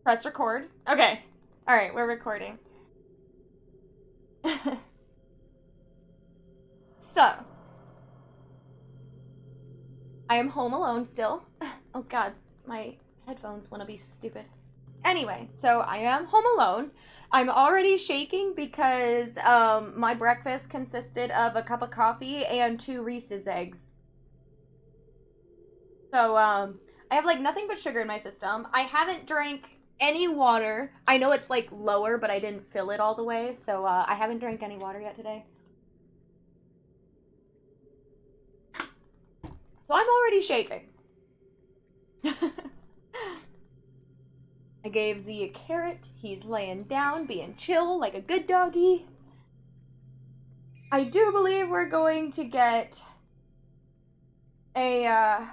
Press record. Okay. Alright, we're recording. So, I am home alone still. Oh god, my headphones want to be stupid. Anyway, so I am home alone. I'm already shaking because my breakfast consisted of a cup of coffee and 2 Reese's eggs. So, I have like nothing but sugar in my system. I haven't drank any water. I know it's like lower, but I didn't fill it all the way, so I haven't drank any water yet today. So I'm already shaking. I gave Z a carrot. He's laying down, being chill like a good doggy. I do believe we're going to get a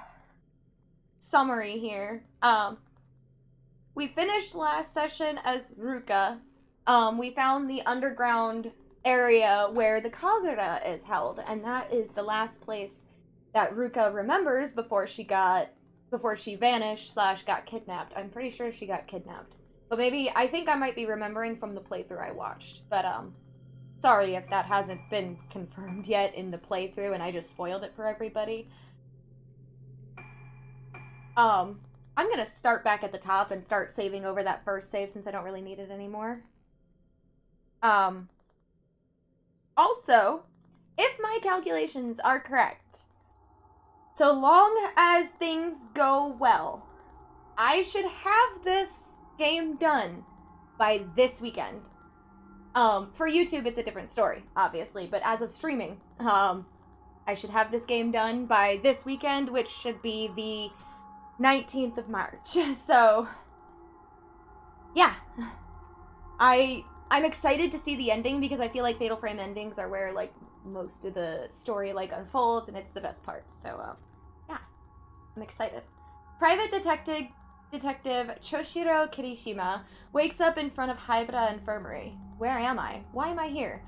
summary here. We finished last session as Ruka. We found the underground area where the Kagura is held, and that is the last place that Ruka remembers before she vanished / got kidnapped. I'm pretty sure she got kidnapped. But maybe, I think I might be remembering from the playthrough I watched. But, sorry if that hasn't been confirmed yet in the playthrough and I just spoiled it for everybody. I'm gonna start back at the top and start saving over that first save since I don't really need it anymore. Also, if my calculations are correct, so long as things go well, I should have this game done by this weekend. For YouTube, it's a different story, obviously, but as of streaming, I should have this game done by this weekend, which should be the 19th of March. So, yeah. I'm excited to see the ending because I feel like Fatal Frame endings are where, like, most of the story, like, unfolds, and it's the best part. So, yeah. I'm excited. Private Detective Choshiro Kirishima wakes up in front of Haibara Infirmary. Where am I? Why am I here?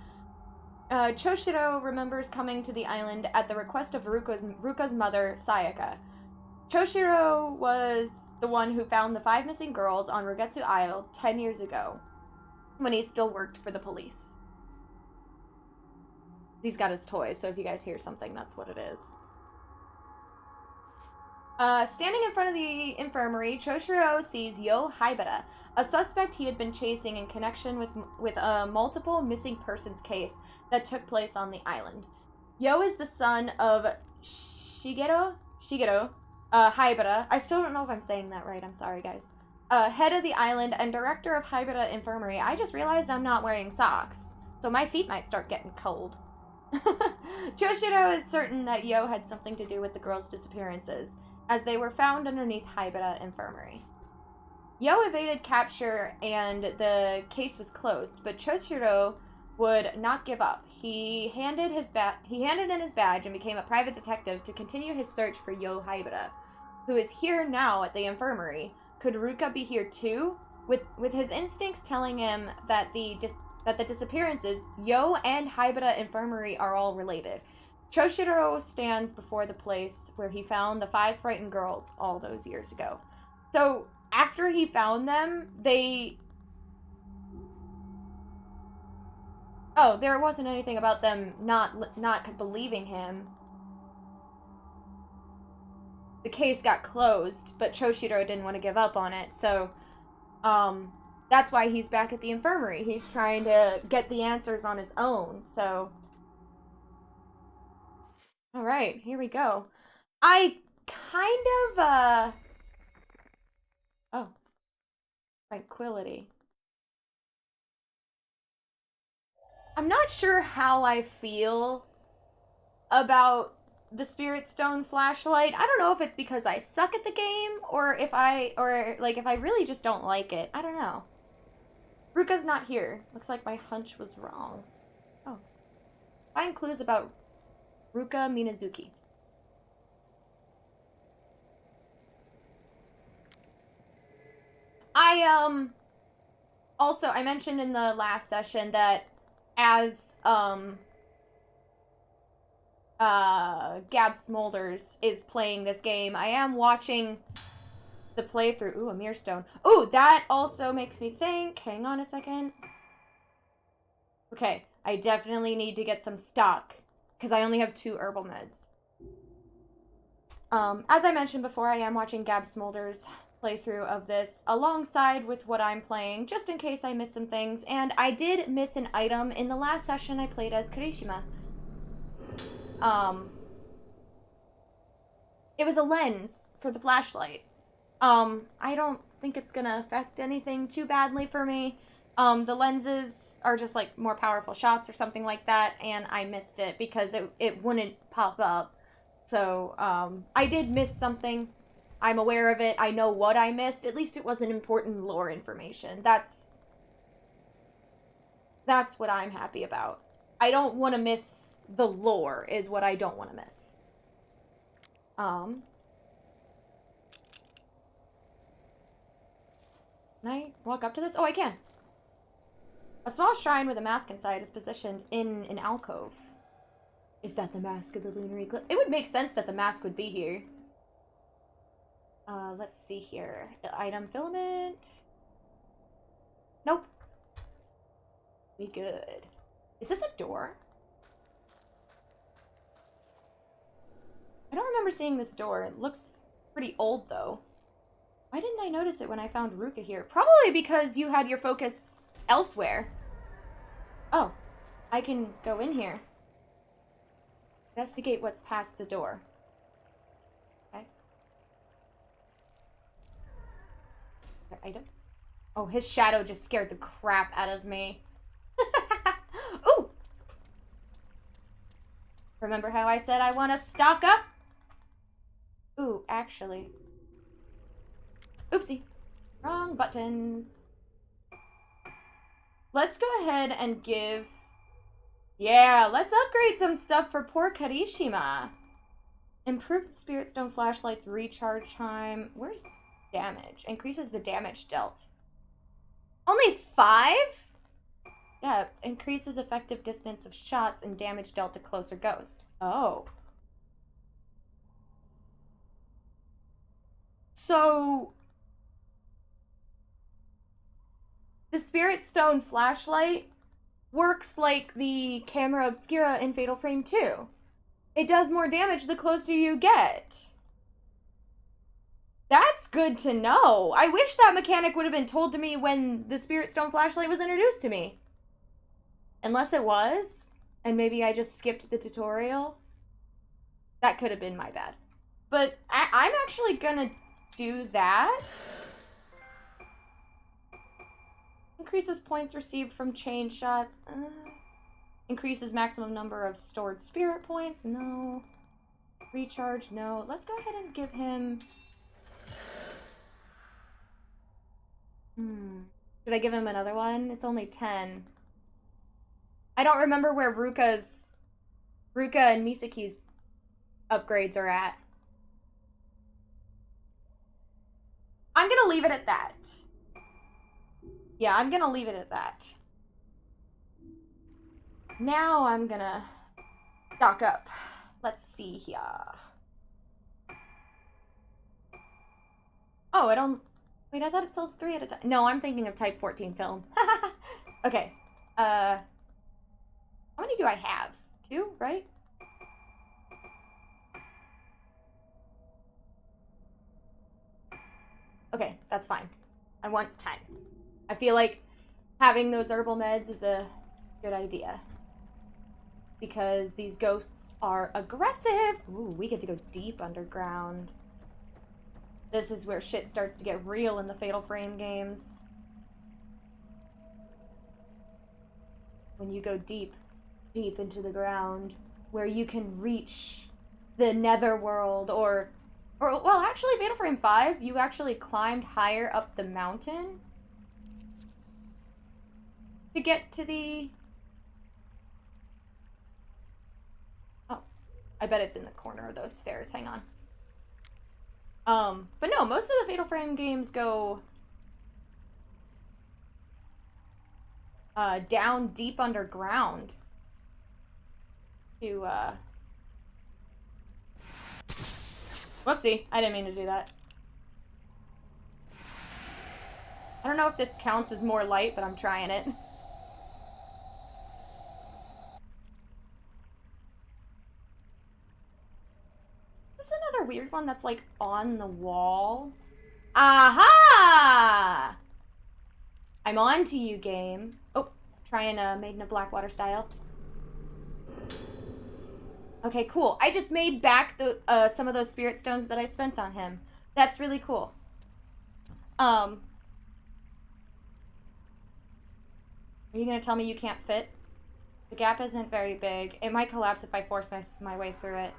Choshiro remembers coming to the island at the request of Ruka's mother, Sayaka. Choshiro was the one who found the 5 missing girls on Rogetsu Isle 10 years ago, when he still worked for the police. He's got his toys, so if you guys hear something, that's what it is. Standing in front of the infirmary, Choshiro sees Yo Haibara, a suspect he had been chasing in connection with a multiple missing persons case that took place on the island. Yo is the son of Shigeru Haibara. I still don't know if I'm saying that right. I'm sorry, guys. Head of the island and director of Haibara Infirmary. I just realized I'm not wearing socks, so my feet might start getting cold. Choshiro is certain that Yo had something to do with the girls' disappearances, as they were found underneath Haibara Infirmary. Yo evaded capture and the case was closed, but Choshiro would not give up. He handed in his badge and became a private detective to continue his search for Yo Haibara, who is here now at the infirmary. Could Ruka be here too? With his instincts telling him that the disappearances, Yo and Haibara Infirmary are all related. Choshiro stands before the place where he found the 5 frightened girls all those years ago. So, after he found them, Oh, there wasn't anything about them not believing him. The case got closed, but Choshiro didn't want to give up on it, so, that's why he's back at the infirmary. He's trying to get the answers on his own, so... Alright, here we go. I kind of, Oh. Tranquility. I'm not sure how I feel about the Spirit Stone flashlight. I don't know if it's because I suck at the game or if I really just don't like it. I don't know. Ruka's not here. Looks like my hunch was wrong. Oh. Find clues about Ruka Minazuki. Also, I mentioned in the last session that as, Gab Smolders is playing this game, I am watching the playthrough. Ooh, a mirror stone. Ooh, that also makes me think. Hang on a second. Okay, I definitely need to get some stock because I only have 2 herbal meds. As I mentioned before, I am watching Gab Smolder's playthrough of this alongside with what I'm playing, just in case I miss some things. And I did miss an item in the last session I played as Kirishima. It was a lens for the flashlight. I don't think it's gonna affect anything too badly for me. The lenses are just like more powerful shots or something like that, and I missed it because it wouldn't pop up. So, I did miss something. I'm aware of it. I know what I missed. At least it wasn't important lore information. That's what I'm happy about. I don't want to miss the lore is what I don't want to miss. Can I walk up to this? Oh, I can. A small shrine with a mask inside is positioned in an alcove. Is that the mask of the Lunar Eclipse? It would make sense that the mask would be here. Let's see here. Item filament. Nope. We good. Is this a door? I don't remember seeing this door. It looks pretty old, though. Why didn't I notice it when I found Ruka here? Probably because you had your focus elsewhere. Oh, I can go in here. Investigate what's past the door. Okay. Items? Oh, his shadow just scared the crap out of me. Ooh! Remember how I said I want to stock up? Ooh, actually. Oopsie. Wrong buttons. Let's go ahead and give... Yeah, let's upgrade some stuff for poor Kirishima. Improves the Spirit Stone flashlight's recharge time. Where's damage? Increases the damage dealt. Only 5? Yeah, increases effective distance of shots and damage dealt to closer ghost. Oh. So... the Spirit Stone flashlight works like the camera obscura in Fatal Frame 2. It does more damage the closer you get. That's good to know. I wish that mechanic would have been told to me when the Spirit Stone flashlight was introduced to me. Unless it was, and maybe I just skipped the tutorial. That could have been my bad. But I'm actually gonna do that. Increases points received from chain shots. Increases maximum number of stored spirit points. No. Recharge. No. Let's go ahead and give him... Should I give him another one? It's only 10. I don't remember where Ruka and Misaki's upgrades are at. I'm gonna leave it at that. Yeah, I'm gonna leave it at that. Now I'm gonna stock up. Let's see here. Oh, I don't... Wait, I thought it sells 3 at a time. No, I'm thinking of Type 14 film. Okay. How many do I have? 2, right? Okay, that's fine. I want 10. I feel like having those herbal meds is a good idea. Because these ghosts are aggressive. Ooh, we get to go deep underground. This is where shit starts to get real in the Fatal Frame games. When you go deep, deep into the ground, where you can reach the netherworld or well, actually, Fatal Frame 5, you actually climbed higher up the mountain to get to the... Oh, I bet it's in the corner of those stairs. Hang on. But no, most of the Fatal Frame games go down deep underground to whoopsie, I didn't mean to do that. I don't know if this counts as more light, but I'm trying it. This is another weird one that's like on the wall. Aha! I'm on to you, game. Oh, trying Maiden of Blackwater style. Okay, cool. I just made back the some of those spirit stones that I spent on him. That's really cool. Are you gonna tell me you can't fit? The gap isn't very big. It might collapse if I force my way through it.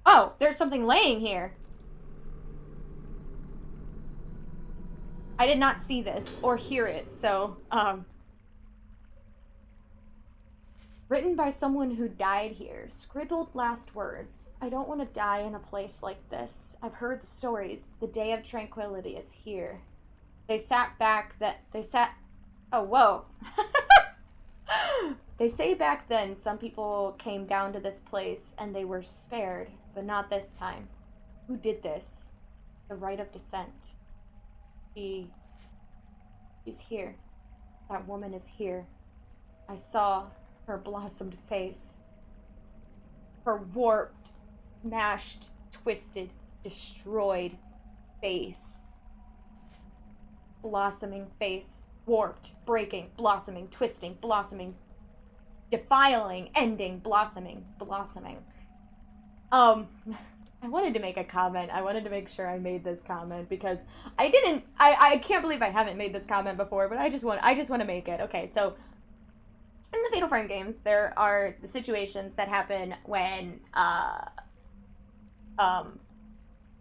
Oh, there's something laying here. I did not see this or hear it, so, written by someone who died here. Scribbled last words. I don't want to die in a place like this. I've heard the stories. The day of tranquility is here. They sat back that... They sat... Oh, whoa. They say back then some people came down to this place and they were spared, but not this time. Who did this? The right of descent. She's here. That woman is here. I saw her blossomed face. Her warped, smashed, twisted, destroyed face. Blossoming face. Warped, breaking, blossoming, twisting, blossoming, defiling, ending, blossoming. I wanted to make a comment. I wanted to make sure I made this comment because I can't believe I haven't made this comment before, but I just want to make it. Okay, so in the Fatal Frame games, there are the situations that happen when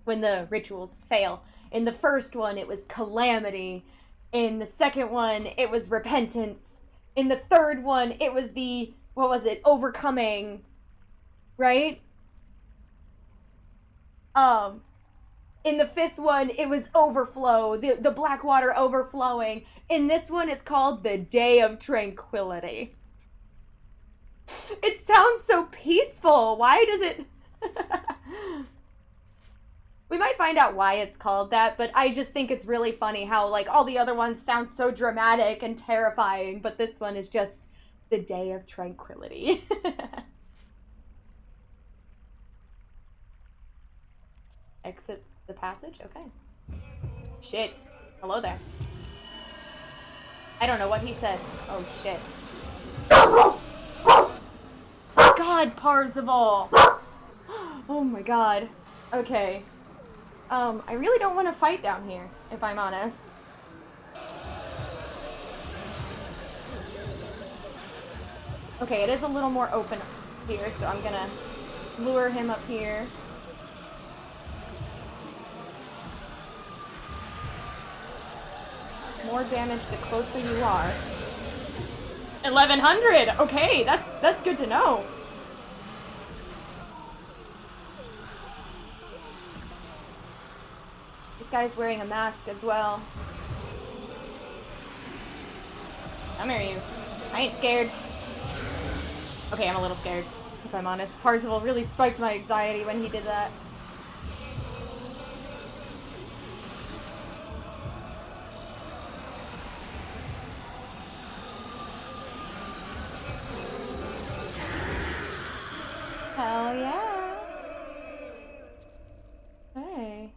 the rituals fail. In the first one, it was calamity. In the second one, it was repentance. In the third one, it was the, what was it, overcoming, right? In the fifth one, it was overflow, the Blackwater overflowing. In this one, it's called the Day of Tranquility. It sounds so peaceful. Why does it... We might find out why it's called that, but I just think it's really funny how, like, all the other ones sound so dramatic and terrifying, but this one is just the Day of Tranquility. Exit the passage? Okay. Shit. Hello there. I don't know what he said. Oh, shit. God, Parzival! Oh my god. Okay. I really don't want to fight down here, if I'm honest. Okay, it is a little more open here, so I'm gonna lure him up here. More damage the closer you are. 1100! Okay, that's good to know. This guy's wearing a mask as well. Come here, you. I ain't scared. Okay, I'm a little scared, if I'm honest. Parzival really spiked my anxiety when he did that. Hell yeah. Hey.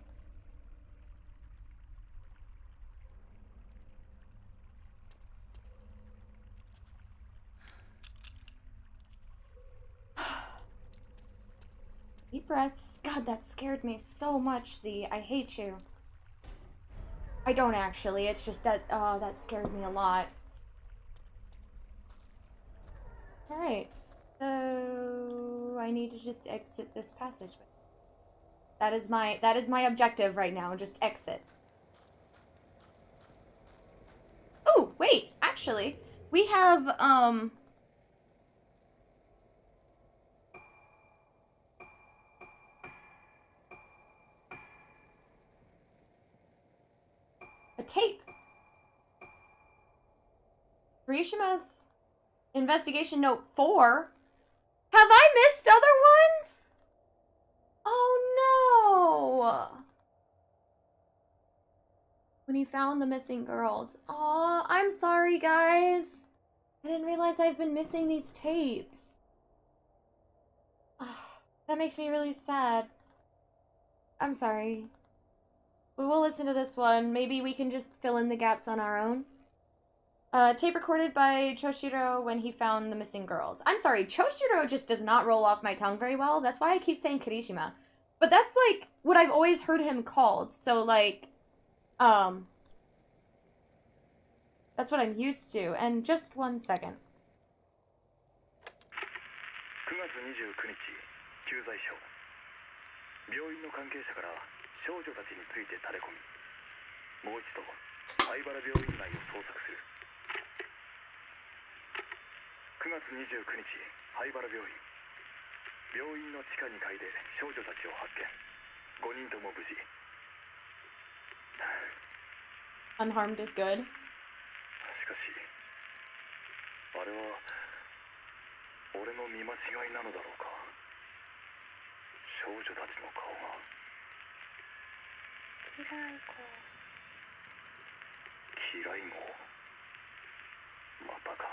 Deep breaths. God, that scared me so much, Z. I hate you. I don't actually. It's just that, that scared me a lot. Alright, so I need to just exit this passage. That is my objective right now, just exit. Oh, wait, actually, we have, a tape. Rishima's investigation note 4. Have I missed other ones? Oh no! When he found the missing girls. Aw, I'm sorry, guys. I didn't realize I've been missing these tapes. That makes me really sad. I'm sorry. We will listen to this one. Maybe we can just fill in the gaps on our own. Tape recorded by Choshiro when he found the missing girls. I'm sorry, Choshiro just does not roll off my tongue very well. That's why I keep saying Kirishima. But that's, like, what I've always heard him called. So, like, that's what I'm used to. And just 1 second. 9月29日、救済者を病院の関係者から少女たちについて垂れ込み、もう一度灰原病院内を捜索する。9月29日、灰原病院。病院の地下2階で少女たちを発見。5人とも無事。Unharmed is good. しかし、あれは俺の見間違いなのだろうか。少女たちの顔が嫌い子またか。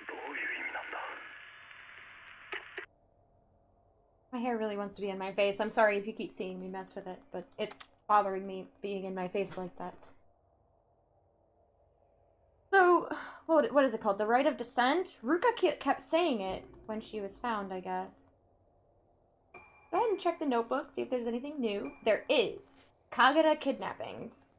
どういう意味なんだ。 My hair really wants to be in my face. I'm sorry if you keep seeing me mess with it, but it's bothering me being in my face like that. So, what is it called? The right of descent? Ruka kept saying it when she was found, I guess. Go ahead and check the notebook, see if there's anything new. There is. Kagura kidnappings.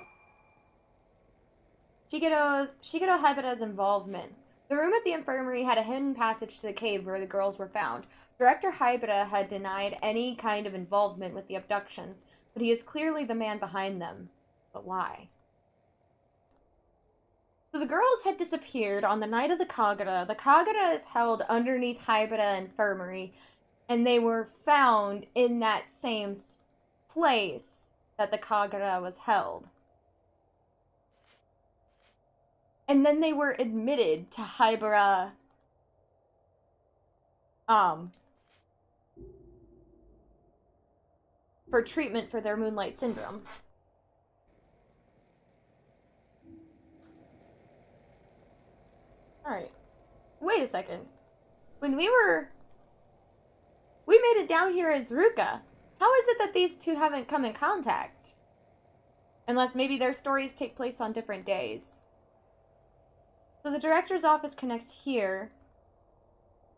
Shigeru Haibara's involvement. The room at the infirmary had a hidden passage to the cave where the girls were found. Director Haibara had denied any kind of involvement with the abductions, but he is clearly the man behind them. But why? So the girls had disappeared on the night of the Kagura. The Kagura is held underneath Haibara Infirmary, and they were found in that same place that the Kagura was held. And then they were admitted to Haibara, for treatment for their Moonlight Syndrome. Alright. Wait a second. When we made it down here as Ruka. How is it that these two haven't come in contact? Unless maybe their stories take place on different days. So the director's office connects here.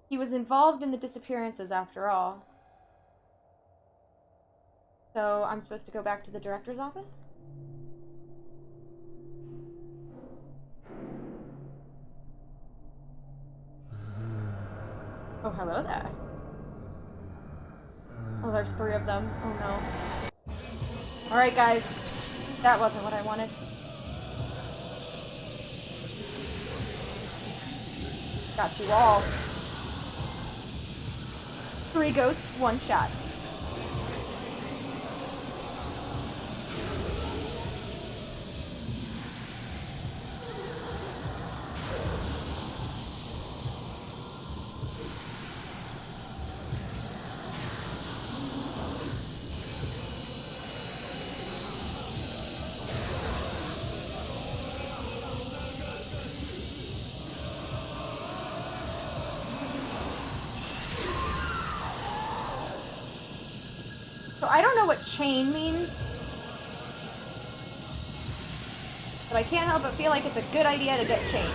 He was involved in the disappearances after all. So I'm supposed to go back to the director's office? Oh, hello there. Oh, there's 3 of them. Oh no. Alright guys. That wasn't what I wanted. Got you all. 3 ghosts, 1 shot. So I don't know what chain means, but I can't help but feel like it's a good idea to get chains.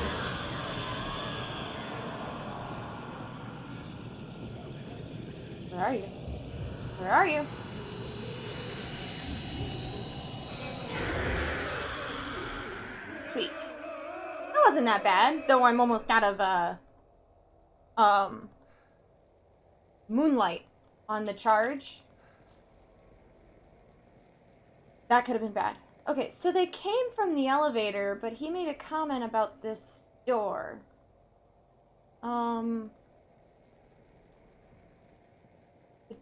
Where are you? Where are you? Sweet. That wasn't that bad, though I'm almost out of, moonlight on the charge. That could have been bad. Okay, so they came from the elevator, but he made a comment about this door. The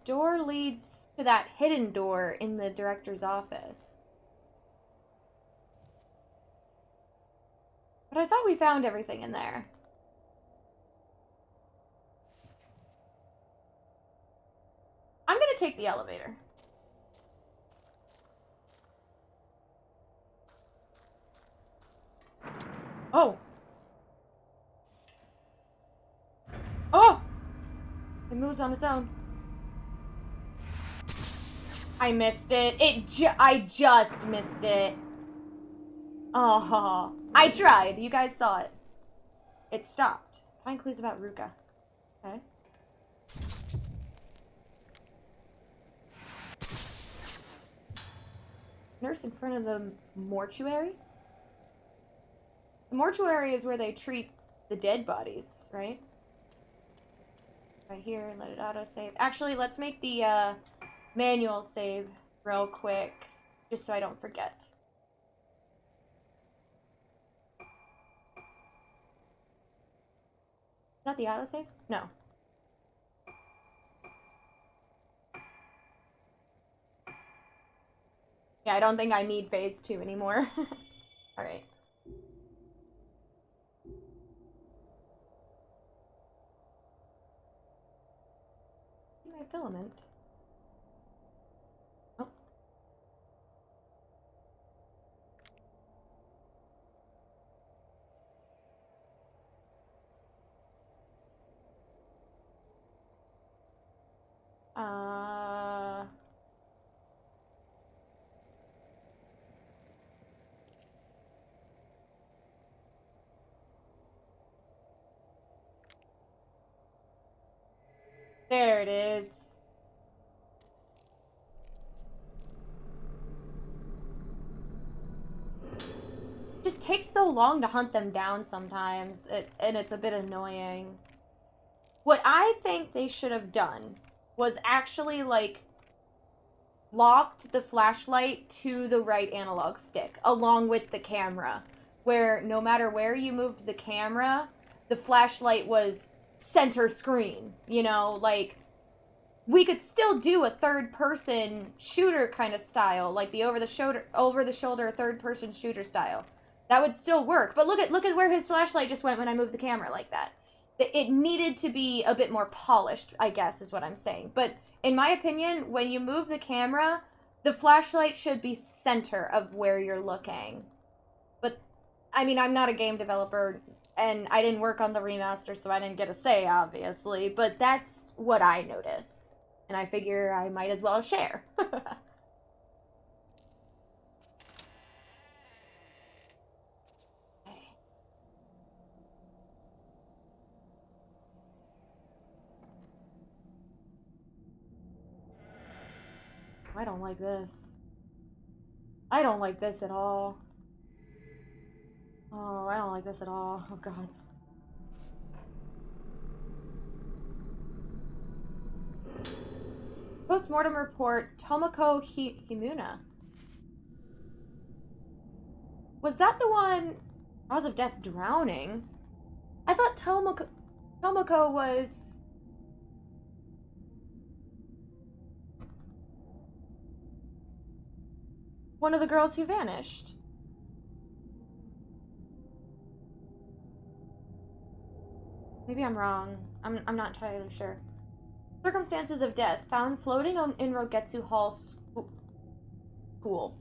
door leads to that hidden door in the director's office. But I thought we found everything in there. gonna take the elevator. Oh. Oh! It moves on its own. I missed it. I just missed it. Oh, I tried. You guys saw it. It stopped. Find clues about Ruka. Okay. Nurse in front of the mortuary? The mortuary is where they treat the dead bodies, right? Right here, let it auto-save. Actually, let's make the manual save real quick, just so I don't forget. Is that the autosave? No. Yeah, I don't think I need phase 2 anymore. Alright. My filament. Oh. There it is. It just takes so long to hunt them down sometimes, and it's a bit annoying. What I think they should have done was actually, like, locked the flashlight to the right analog stick, along with the camera, where no matter where you moved the camera, the flashlight was center screen, you know, like, we could still do a third-person shooter kind of style, like the over-the-shoulder third-person shooter style. That would still work, but look at where his flashlight just went when I moved the camera like that. It needed to be a bit more polished, I guess, is what I'm saying. But in my opinion, when you move the camera, the flashlight should be center of where you're looking. But, I mean, I'm not a game developer, and I didn't work on the remaster, so I didn't get a say, obviously. But that's what I notice. And I figure I might as well share. I don't like this. I don't like this at all. Oh, I don't like this at all. Oh, God. Post-mortem report, Tomoko Himuna. Was that the one... Cause of death, drowning? I thought Tomoko was... one of the girls who vanished. Maybe I'm wrong. I'm not entirely sure. Circumstances of death. Found floating in Rogetsu Hall School.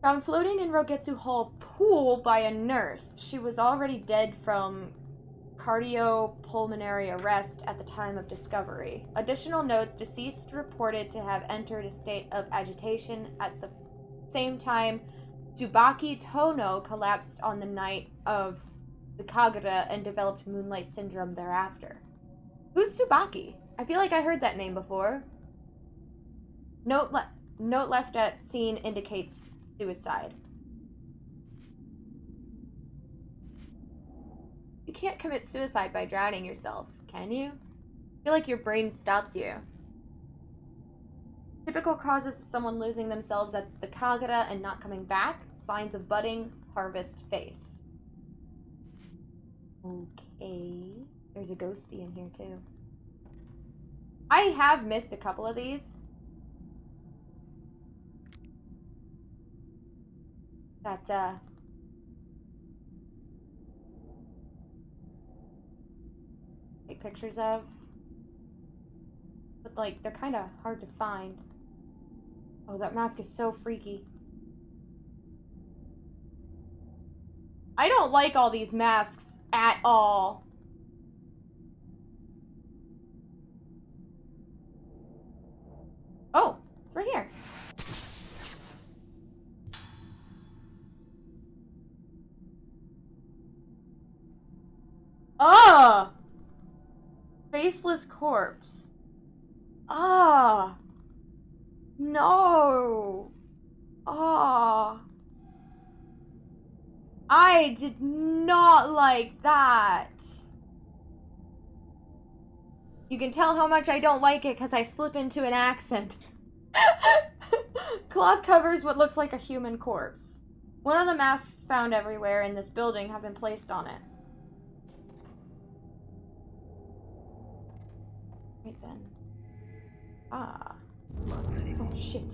Found floating in Rogetsu Hall pool by a nurse. She was already dead from cardiopulmonary arrest at the time of discovery. Additional notes, deceased reported to have entered a state of agitation at the same time. Tsubaki Tono collapsed on the night of the Kagura and developed moonlight syndrome thereafter. Who's Tsubaki? I feel like I heard that name before. Note left at scene indicates suicide. You can't commit suicide by drowning yourself, can you? I feel like your brain stops you. Typical causes of someone losing themselves at the Kagura and not coming back. Signs of budding harvest face. Okay. There's a ghosty in here too. I have missed a couple of these. That, take pictures of. But but, like, they're kind of hard to find. Oh, that mask is so freaky. I don't like all these masks at all. Oh, it's right here. Ugh! Faceless corpse. Ah! No! Ah! I did not like that. You can tell how much I don't like it because I slip into an accent. Cloth covers what looks like a human corpse. One of the masks found everywhere in this building have been placed on it. Wait then. Ah. Oh shit.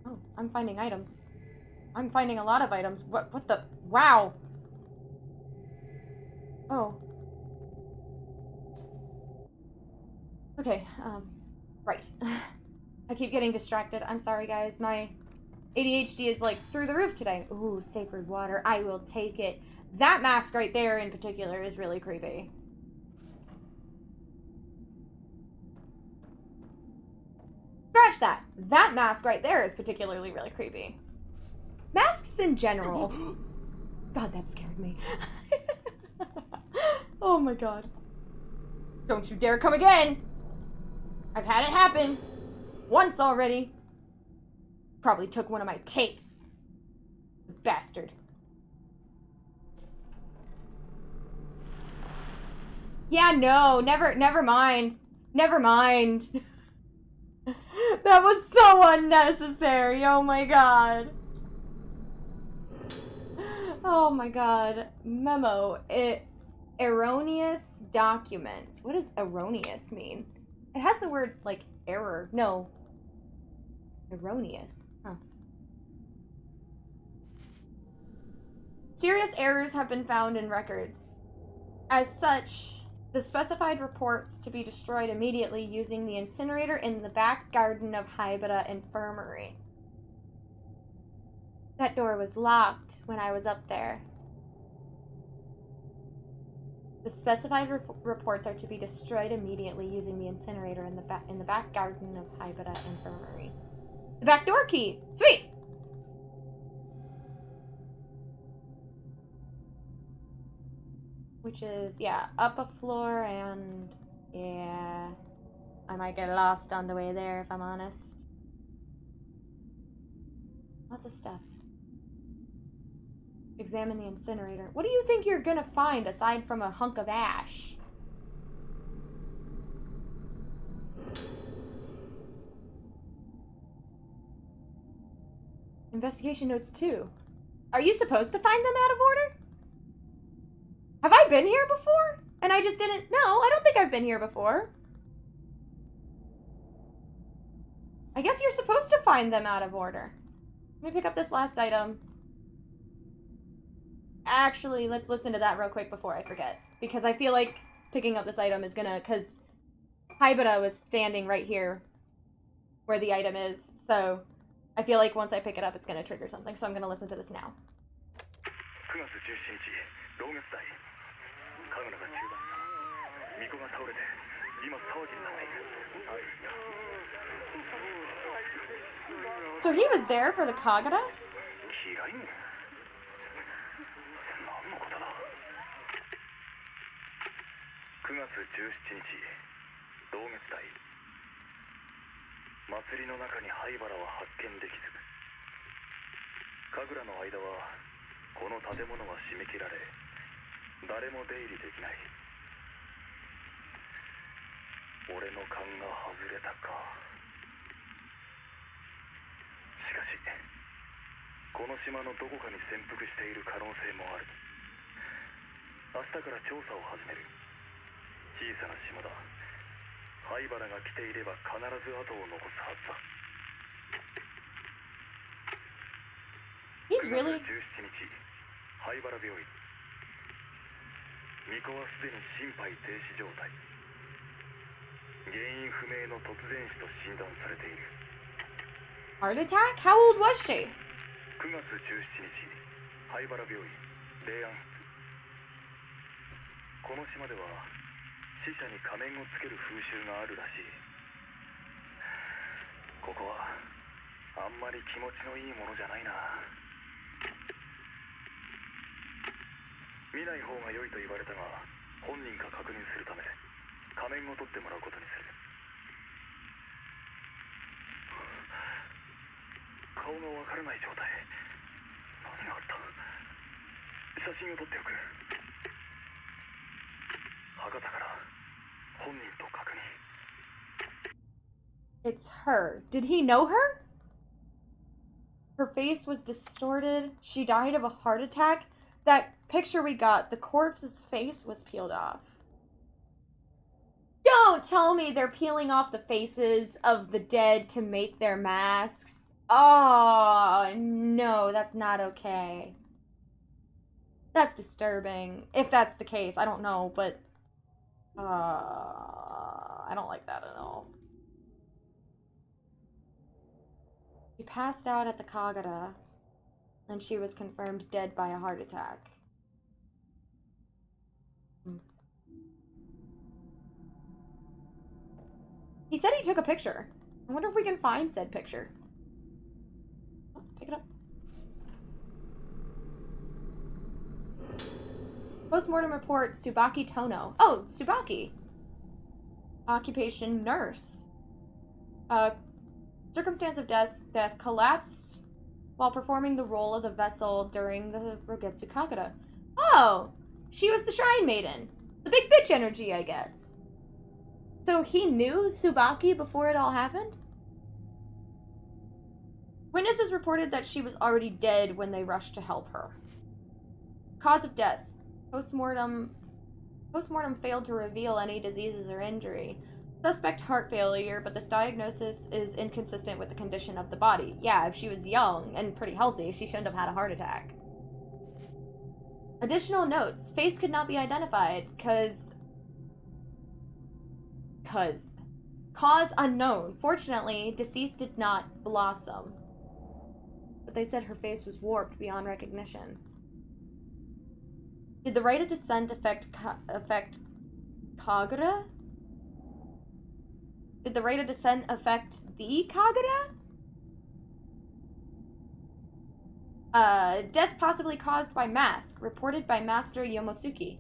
Oh, I'm finding items. I'm finding a lot of items. What the? Wow! Oh. Okay, right. I keep getting distracted. I'm sorry, guys. My ADHD is, like, through the roof today. Ooh, sacred water. I will take it. That mask right there in particular is really creepy. Scratch that. That mask right there is particularly really creepy. Masks in general. God, that scared me. Oh my god. Don't you dare come again! I've had it happen. Once already. Probably took one of my tapes. Bastard. Yeah, no, never mind. Never mind. That was so unnecessary. Oh my god. Oh my god. Memo. Erroneous documents. What does erroneous mean? It has the word, like, error. No. Erroneous. Huh. Serious errors have been found in records. As such, the specified reports to be destroyed immediately using the incinerator in the back garden of Haibara Infirmary. That door was locked when I was up there. The specified reports are to be destroyed immediately using the incinerator in the back garden of Haibara Infirmary. The back door key! Sweet! Which is, yeah, up a floor and, yeah, I might get lost on the way there if I'm honest. Lots of stuff. Examine the incinerator. What do you think you're gonna find aside from a hunk of ash? Investigation notes 2. Are you supposed to find them out of order? Have I been here before? And I just didn't... No, I don't think I've been here before. I guess you're supposed to find them out of order. Let me pick up this last item. Actually, let's listen to that real quick before I forget. Because I feel like picking up this item is gonna... Because Haibara was standing right here where the item is. So I feel like once I pick it up, it's gonna trigger something. So I'm gonna listen to this now. So he was there for the Kagura? 9月17日、同月台。祭りの中に灰原は発見できず、神楽の間はこの建物は締め切られ、誰も出入りできない。俺の勘が外れたか。しかし、この島のどこかに潜伏している可能性もある。明日から調査を始める。 小さな島だ。灰原が来ていれば必ず跡を残すはずだ。He's really 17日、灰原病院。巫女はすでに心肺停止状態。原因不明の突然死と診断されている。 Heart attack? How old was she? 9月17日、灰原病院、霊安室。この島では死者に仮面をつける風習があるらしい。ここはあんまり気持ちのいいものじゃないな。見ない方が良いと言われたが、本人か確認するため仮面を取ってもらうことにする。顔がわからない状態。何があった？写真を撮っておく。博多から本人と確認。 It's her. Did he know her? Her face was distorted. She died of a heart attack. That picture we got, the corpse's face was peeled off. Don't tell me they're peeling off the faces of the dead to make their masks. Oh, no, that's not okay. That's disturbing. If that's the case, I don't know, but... I don't like that at all. She passed out at the Kagura, and she was confirmed dead by a heart attack. He said he took a picture. I wonder if we can find said picture. Oh, pick it up. Postmortem report, Tsubaki Tono. Oh, Tsubaki. Occupation, nurse. Circumstance of death, collapsed while performing the role of the vessel during the Rogetsu Kagura. Oh, she was the Shrine Maiden. The big bitch energy, I guess. So he knew Tsubaki before it all happened? Witnesses reported that she was already dead when they rushed to help her. Cause of death. Postmortem failed to reveal any diseases or injury. Suspect heart failure, but this diagnosis is inconsistent with the condition of the body. Yeah, if she was young and pretty healthy, she shouldn't have had a heart attack. Additional notes. Face could not be identified, Cause unknown. Fortunately, deceased did not blossom. But they said her face was warped beyond recognition. Did the rite of descent affect Kagura? Did the rite of descent affect the Kagura? Death possibly caused by mask, reported by Master Yomosuke.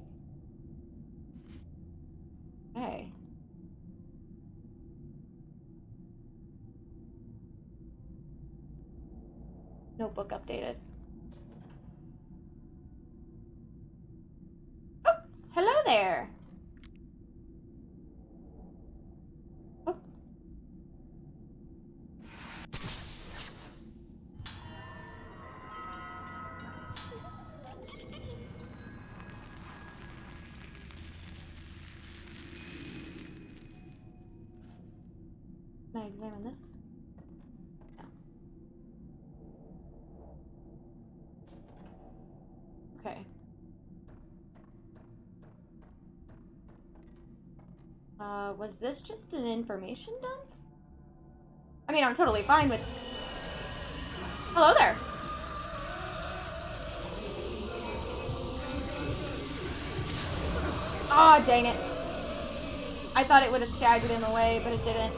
Okay. Notebook updated. Oh, hello there. Oh. Can I examine this? No. Okay. Was this just an information dump? I mean, I'm totally fine with... Hello there! Aw, oh, dang it. I thought it would have staggered him away, but it didn't.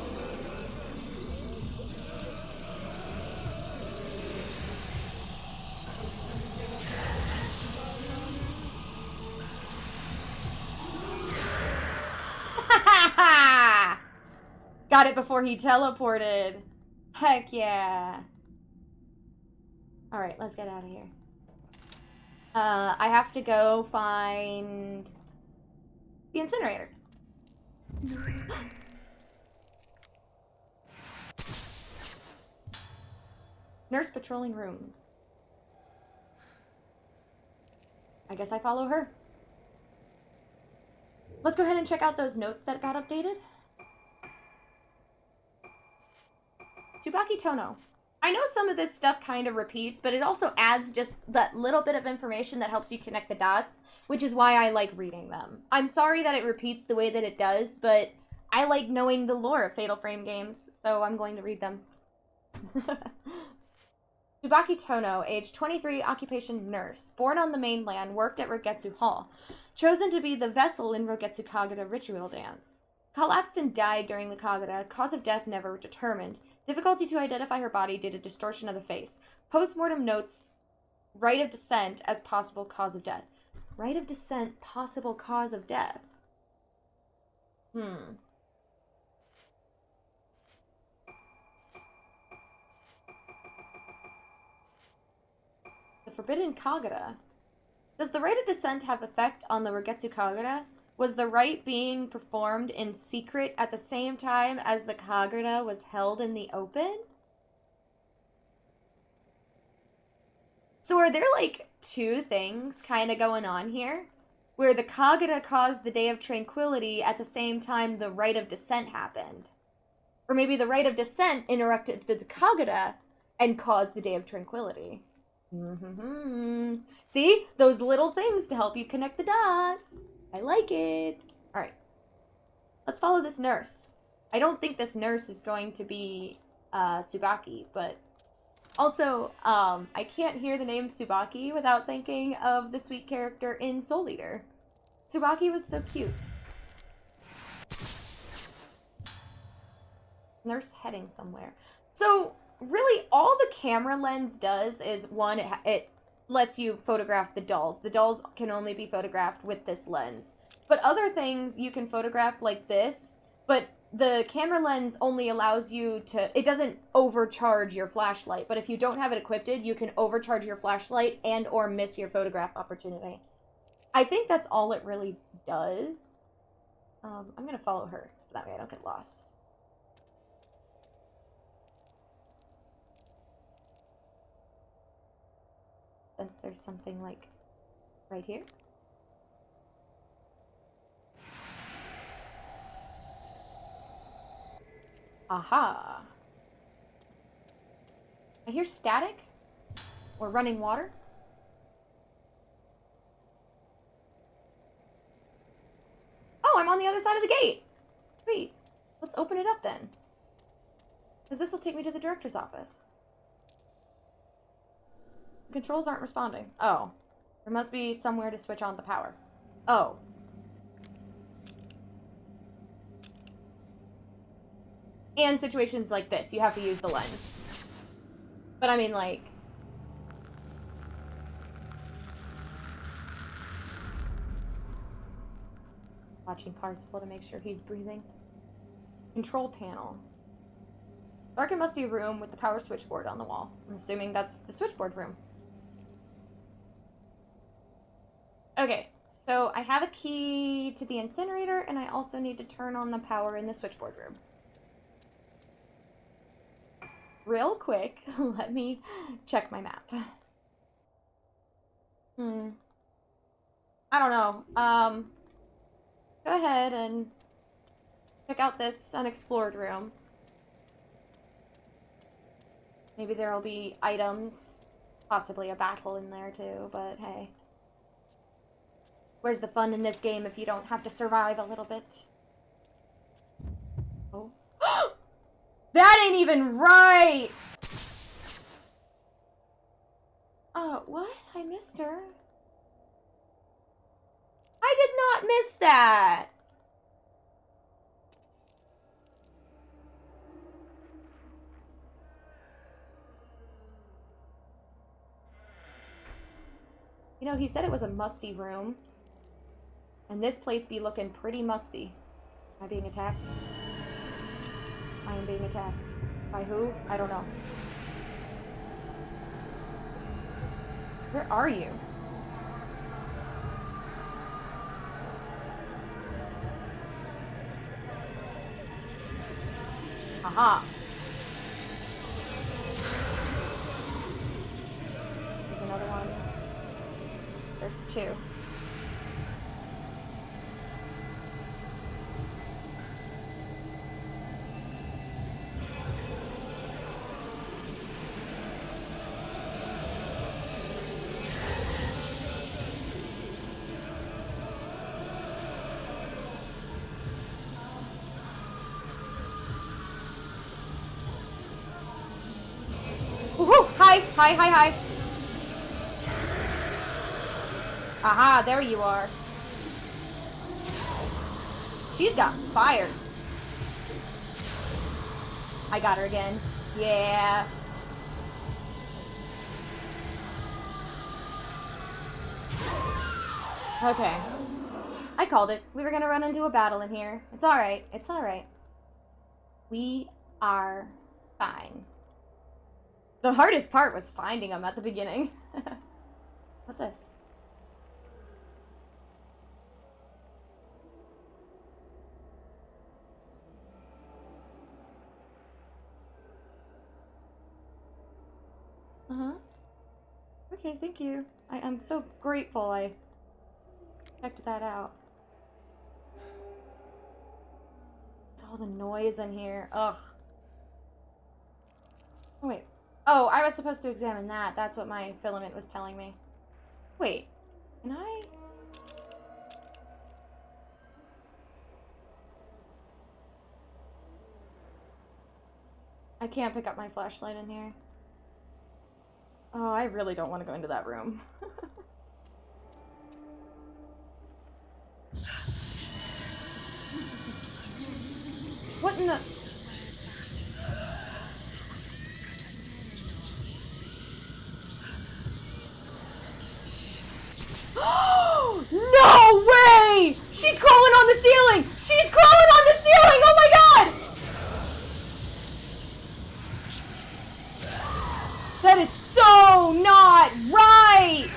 Got it before he teleported. Heck yeah. Alright, let's get out of here. I have to go find the incinerator. Nurse patrolling rooms. I guess I follow her. Let's go ahead and check out those notes that got updated. Tsubaki Tono. I know some of this stuff kind of repeats, but it also adds just that little bit of information that helps you connect the dots, which is why I like reading them. I'm sorry that it repeats the way that it does, but I like knowing the lore of Fatal Frame games, so I'm going to read them. Tsubaki Tono, age 23, occupation nurse. Born on the mainland, worked at Rogetsu Hall. Chosen to be the vessel in Rogetsu Kagura ritual dance. Collapsed and died during the Kagura, cause of death never determined. Difficulty to identify her body due to distortion of the face. Postmortem notes rite of descent as possible cause of death. Rite of descent, possible cause of death. The Forbidden Kagura. Does the rite of descent have effect on the Rogetsu Kagura? Was the rite being performed in secret at the same time as the Kagura was held in the open? So are there like two things kind of going on here? Where the Kagura caused the Day of Tranquility at the same time the rite of descent happened? Or maybe the rite of descent interrupted the Kagura and caused the Day of Tranquility. See? Those little things to help you connect the dots. I like it. Alright. Let's follow this nurse. I don't think this nurse is going to be Tsubaki, but also, I can't hear the name Tsubaki without thinking of the sweet character in Soul Eater. Tsubaki was so cute. Nurse heading somewhere. So, really, all the camera lens does is, one, it lets you photograph the dolls. The dolls can only be photographed with this lens. But other things you can photograph like this, but the camera lens only allows you to... It doesn't overcharge your flashlight, but if you don't have it equipped, you can overcharge your flashlight and or miss your photograph opportunity. I think that's all it really does. I'm going to follow her, so that way I don't get lost. Since there's something, like, right here. Aha. I hear static? Or running water? Oh, I'm on the other side of the gate! Sweet. Let's open it up then. Because this will take me to the director's office. The controls aren't responding. Oh. There must be somewhere to switch on the power. Oh. And situations like this, you have to use the lens. But I mean, like... Watching Parzival to make sure he's breathing. Control panel. Dark and musty room with the power switchboard on the wall. I'm assuming that's the switchboard room. Okay, so I have a key to the incinerator, and I also need to turn on the power in the switchboard room. Real quick, let me check my map. I don't know. Go ahead and check out this unexplored room. Maybe there'll be items, possibly a battle in there too, but hey. Where's the fun in this game if you don't have to survive a little bit? Oh. That ain't even right! What? I missed her. I did not miss that! You know, he said it was a musty room. And this place be looking pretty musty. Am I being attacked? I am being attacked. By who? I don't know. Where are you? Aha. There's another one. There's two. Hi, hi, hi. Aha, there you are. She's got fire. I got her again. Yeah. Okay. I called it. We were gonna run into a battle in here. It's alright. It's alright. We are fine. The hardest part was finding them at the beginning. What's this? Uh-huh. Okay, thank you. I'm so grateful I checked that out. All the noise in here. Ugh. Oh, wait. Oh, I was supposed to examine that. That's what my filament was telling me. Wait. Can I? I can't pick up my flashlight in here. Oh, I really don't want to go into that room. What in the... No way! She's crawling on the ceiling! She's crawling on the ceiling! Oh my god! That is so not right!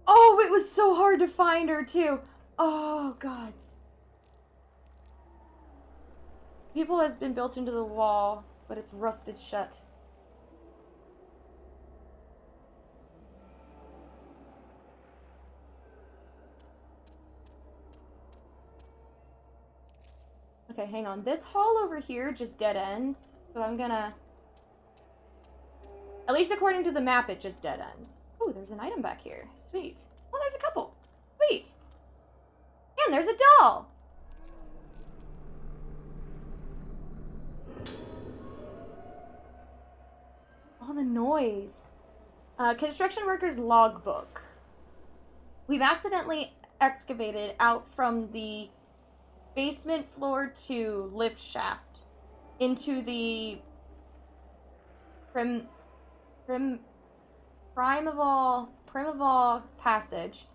Oh, it was so hard to find her too. Oh, gods. People has been built into the wall, but it's rusted shut. Okay, hang on. This hall over here just dead ends, so I'm gonna... At least according to the map, it just dead ends. Oh, there's an item back here. Sweet. Oh, there's a couple. Sweet. And there's a doll. All the noise. Construction worker's logbook. We've accidentally excavated out from the basement floor to lift shaft into the primeval passage.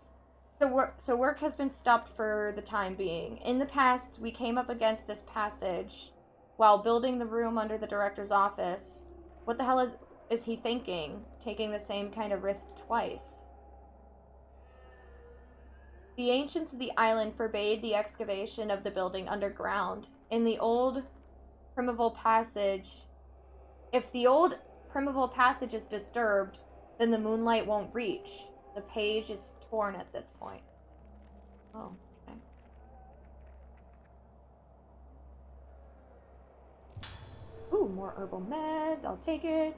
So work has been stopped for the time being. In the past, we came up against this passage while building the room under the director's office. What the hell is he thinking? Taking the same kind of risk twice. The ancients of the island forbade the excavation of the building underground. In the old primeval passage, if the old primeval passage is disturbed, then the moonlight won't reach. The page is torn at this point. Oh, okay. Ooh, more herbal meds. I'll take it.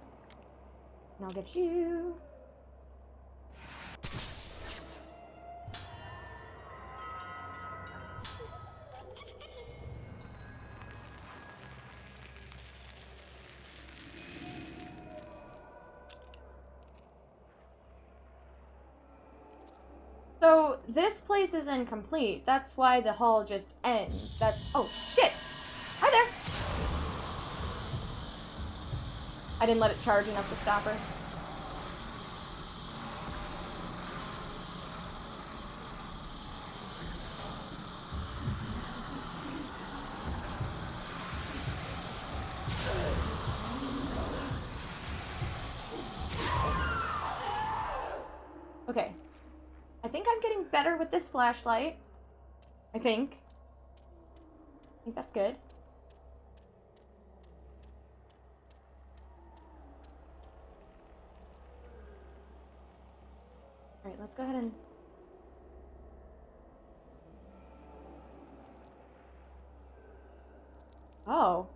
And I'll get you. So, this place is incomplete. That's why the hall just ends. That's... Oh, shit! Hi there! I didn't let it charge enough to stop her. Okay. I think I'm getting better with this flashlight. I think that's good. Alright, let's go ahead and... Oh.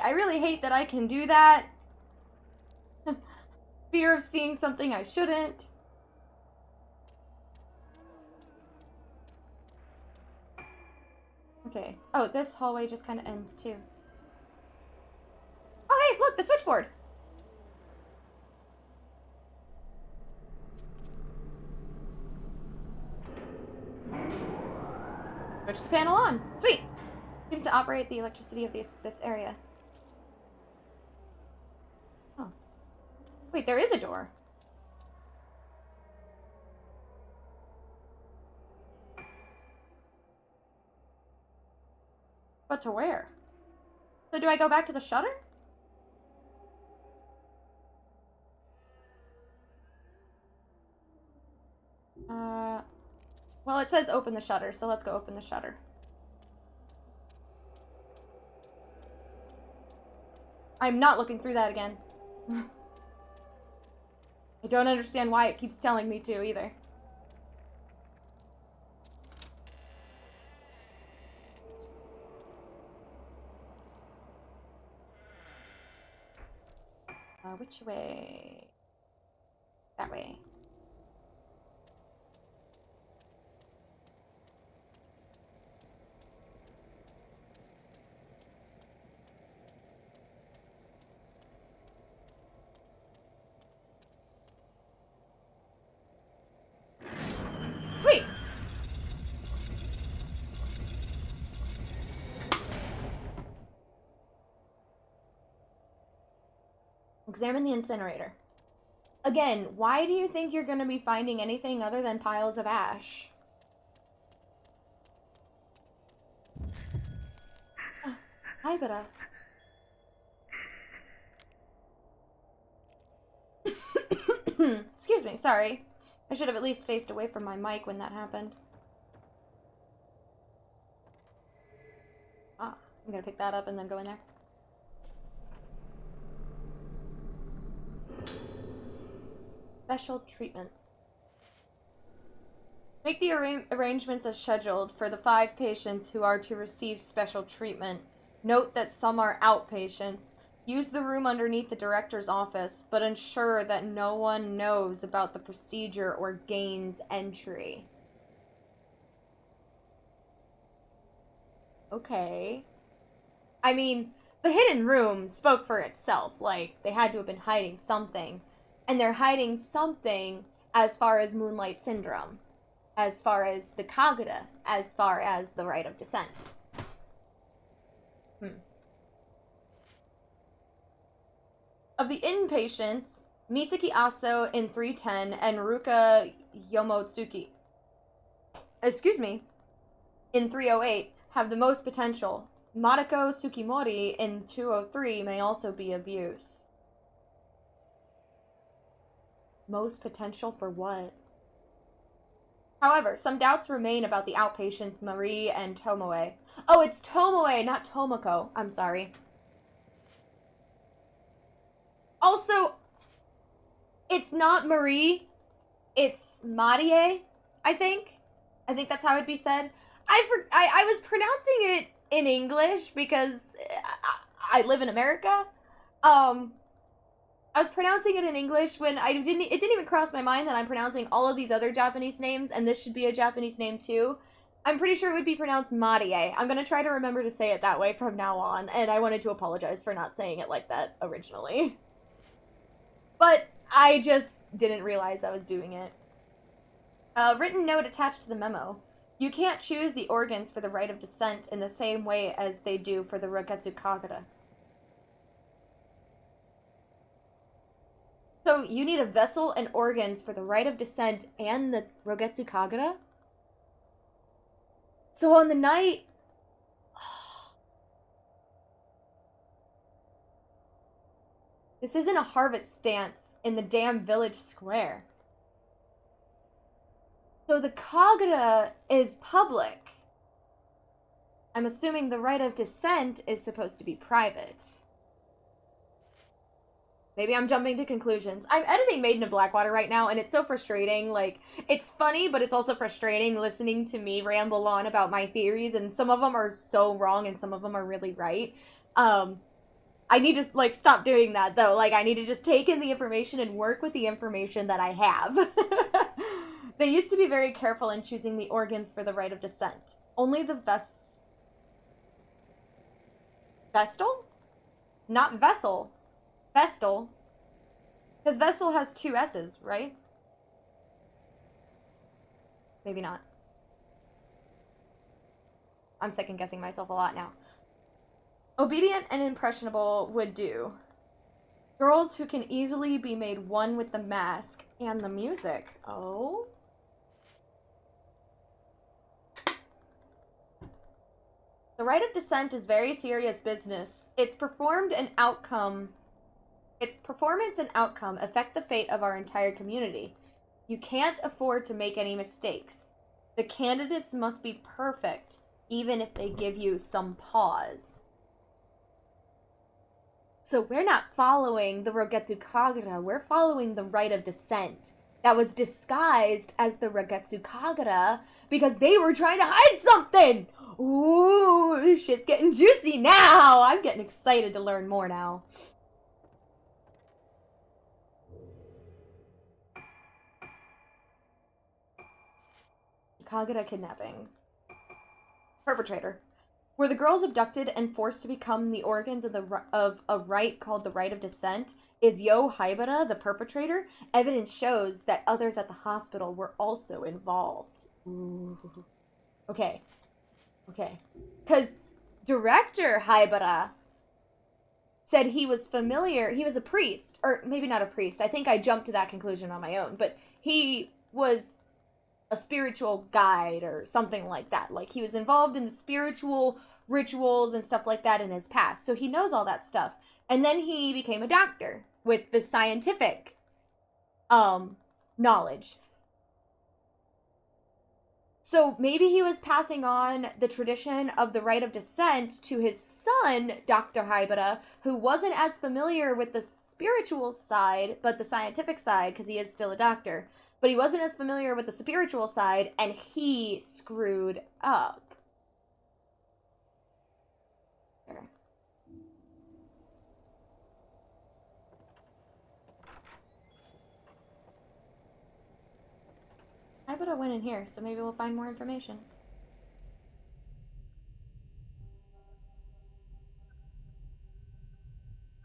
I really hate that I can do that. Fear of seeing something I shouldn't. Okay. Oh, this hallway just kind of ends too. Oh, hey, look, the switchboard. Switch the panel on. Sweet. Seems to operate the electricity of this area. Oh. Wait, there is a door. But to where? So do I go back to the shutter? Well, it says open the shutter, so let's go open the shutter. I'm not looking through that again. I don't understand why it keeps telling me to, either. Which way? That way. Sweet! Examine the incinerator. Again, why do you think you're going to be finding anything other than piles of ash? Hi, Bera. Excuse me, sorry. I should have at least faced away from my mic when that happened. Ah, I'm gonna pick that up and then go in there. Special treatment. Make the arrangements as scheduled for the 5 patients who are to receive special treatment. Note that some are outpatients. Use the room underneath the director's office, but ensure that no one knows about the procedure or gains entry. Okay. I mean, the hidden room spoke for itself. Like, they had to have been hiding something. And they're hiding something as far as Moonlight Syndrome, as far as the Kagura, as far as the Right of Descent. Of the inpatients, Misaki Aso in 310 and Ruka Yomotsuki, in 308 have the most potential. Mariko Tsukimori in 203 may also be of use. Most potential for what? However, some doubts remain about the outpatients Marie and Tomoe. Oh, it's Tomoe, not Tomoko. I'm sorry. Also, it's not Marie. It's Marie, I think. I think that's how it'd be said. I was pronouncing it in English because I live in America. I was pronouncing it in English when it didn't even cross my mind that I'm pronouncing all of these other Japanese names, and this should be a Japanese name too. I'm pretty sure it would be pronounced Marie. I'm gonna try to remember to say it that way from now on, and I wanted to apologize for not saying it like that originally. But I just didn't realize I was doing it. Written note attached to the memo. You can't choose the organs for the Right of Descent in the same way as they do for the Rogetsu Kagura. So you need a vessel and organs for the Right of Descent and the Rogetsu Kagura? So on the night... This isn't a harvest stance in the damn village square. So the Kagura is public. I'm assuming the Right of Descent is supposed to be private. Maybe I'm jumping to conclusions. I'm editing Maiden of Blackwater right now, and it's so frustrating. Like, it's funny, but it's also frustrating listening to me ramble on about my theories, and some of them are so wrong, and some of them are really right. I need to, like, stop doing that, though. Like, I need to just take in the information and work with the information that I have. They used to be very careful in choosing the organs for the rite of descent. Only the Vestal? Not vessel. Vestal. Because vessel has 2 S's, right? Maybe not. I'm second guessing myself a lot now. Obedient and impressionable would do. Girls who can easily be made one with the mask and the music. Oh? The rite of descent is very serious business. Its performance and outcome affect the fate of our entire community. You can't afford to make any mistakes. The candidates must be perfect, even if they give you some pause. So we're not following the Rogetsu Kagura, we're following the rite of descent that was disguised as the Rogetsu Kagura because they were trying to hide something! Ooh, this shit's getting juicy now! I'm getting excited to learn more now. Kagura kidnappings. Perpetrator. Were the girls abducted and forced to become the organs of a rite called the Rite of Descent? Is Yo Haibara the perpetrator? Evidence shows that others at the hospital were also involved. Ooh. Okay. Okay. Because director Haibara said he was familiar, he was a priest, or maybe not a priest, I think I jumped to that conclusion on my own, but he was a spiritual guide or something like that. Like, he was involved in the spiritual rituals and stuff like that in his past. So he knows all that stuff. And then he became a doctor with the scientific knowledge. So maybe he was passing on the tradition of the rite of descent to his son, Dr. Haibara, who wasn't as familiar with the spiritual side, but the scientific side, because he is still a doctor. But he wasn't as familiar with the spiritual side, and he screwed up. There. I bet I went in here, so maybe we'll find more information.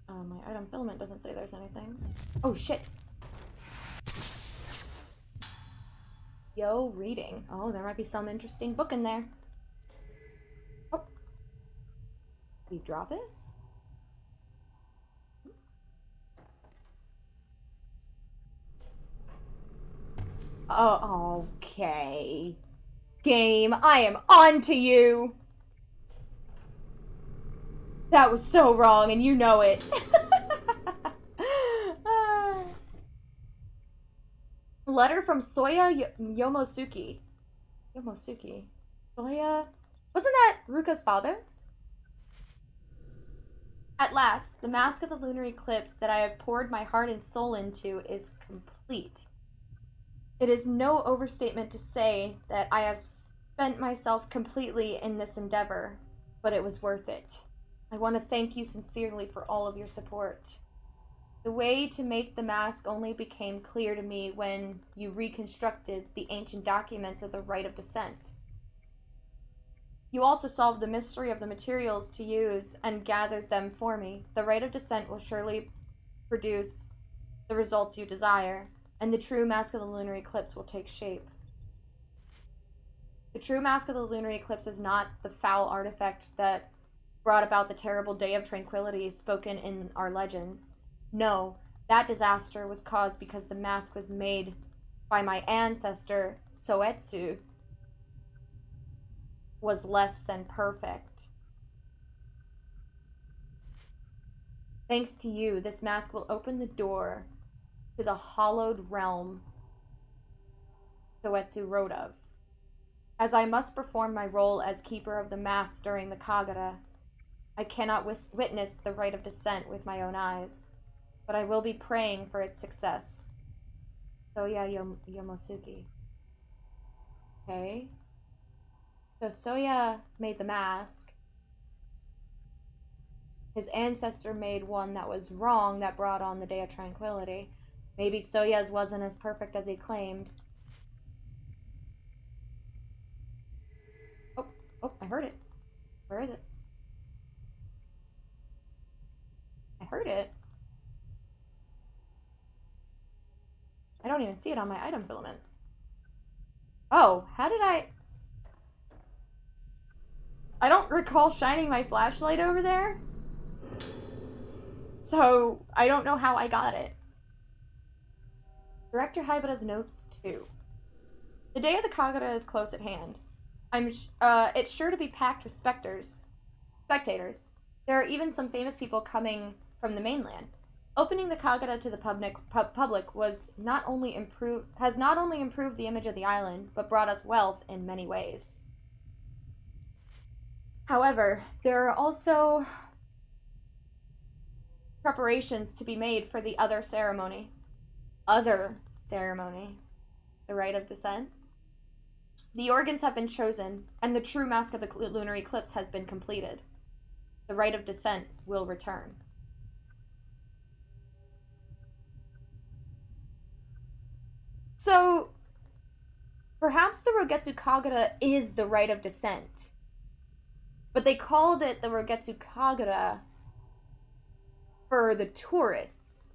My item filament doesn't say there's anything. Oh, shit! Yo, reading. Oh, there might be some interesting book in there. Oh. Did he drop it? Oh, okay. Game, I am on to you! That was so wrong, and you know it. Letter from Soya Yomosuke. Yomosuke. Soya... Wasn't that Ruka's father? At last, the mask of the lunar eclipse that I have poured my heart and soul into is complete. It is no overstatement to say that I have spent myself completely in this endeavor, but it was worth it. I want to thank you sincerely for all of your support. The way to make the mask only became clear to me when you reconstructed the ancient documents of the Rite of Descent. You also solved the mystery of the materials to use and gathered them for me. The Rite of Descent will surely produce the results you desire, and the true mask of the lunar eclipse will take shape. The true mask of the lunar eclipse is not the foul artifact that brought about the terrible day of tranquility spoken in our legends. No, that disaster was caused because the mask was made by my ancestor, Soetsu, was less than perfect. Thanks to you, this mask will open the door to the hallowed realm Soetsu wrote of. As I must perform my role as keeper of the mask during the Kagura, I cannot witness the Rite of Descent with my own eyes, but I will be praying for its success. Soya Yomosuke. Okay. So Soya made the mask. His ancestor made one that was wrong that brought on the Day of Tranquility. Maybe Soya's wasn't as perfect as he claimed. Oh, oh, I heard it. Where is it? I heard it. I don't even see it on my item filament. Oh, how did I don't recall shining my flashlight over there. So, I don't know how I got it. Director Hybata's notes, too. The day of the Kagura is close at hand. It's sure to be packed with spectators. There are even some famous people coming from the mainland. Opening the Kagura to the public has not only improved the image of the island, but brought us wealth in many ways. However, there are also preparations to be made for the other ceremony. The rite of descent. The organs have been chosen, and the true mask of the lunar eclipse has been completed. The rite of descent will return. So, perhaps the Rogetsu Kagura is the rite of descent. But they called it the Rogetsu Kagura for the tourists.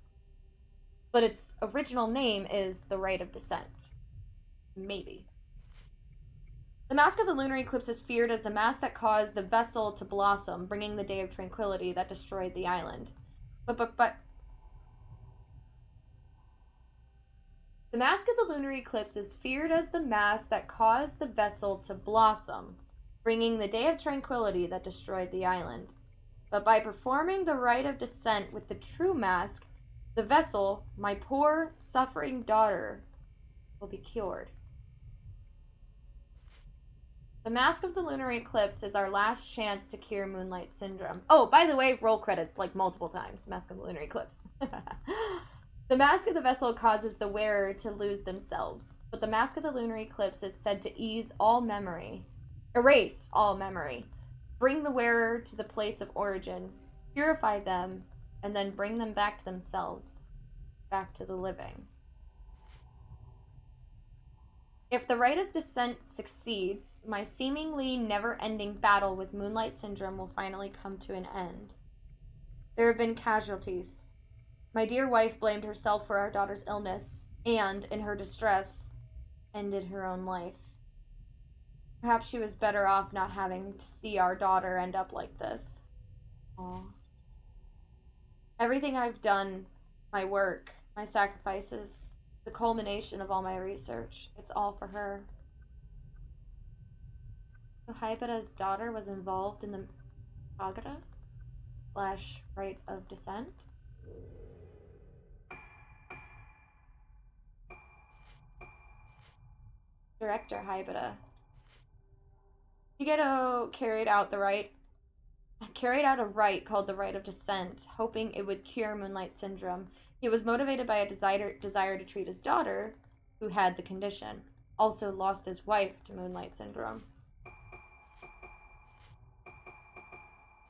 But its original name is the rite of descent. Maybe. The mask of the lunar eclipse is feared as the mask that caused the vessel to blossom, bringing the day of tranquility that destroyed the island. But the mask of the lunar eclipse is feared as the mask that caused the vessel to blossom, bringing the day of tranquility that destroyed the island. But by performing the rite of descent with the true mask, the vessel, my poor, suffering daughter, will be cured. The mask of the lunar eclipse is our last chance to cure Moonlight Syndrome. Oh, by the way, roll credits like multiple times. Mask of the lunar eclipse. The mask of the vessel causes the wearer to lose themselves, but the mask of the lunar eclipse is said to erase all memory, bring the wearer to the place of origin, purify them, and then bring them back to themselves, back to the living. If the rite of descent succeeds, my seemingly never-ending battle with Moonlight Syndrome will finally come to an end. There have been casualties. My dear wife blamed herself for our daughter's illness, and, in her distress, ended her own life. Perhaps she was better off not having to see our daughter end up like this. Aww. Everything I've done, my work, my sacrifices, the culmination of all my research, it's all for her. So Haibata's daughter was involved in the Kagura / rite of descent? Director Haibata. Shigeto carried out a rite called the Rite of Descent, hoping it would cure Moonlight Syndrome. He was motivated by a desire to treat his daughter, who had the condition, also lost his wife to Moonlight Syndrome.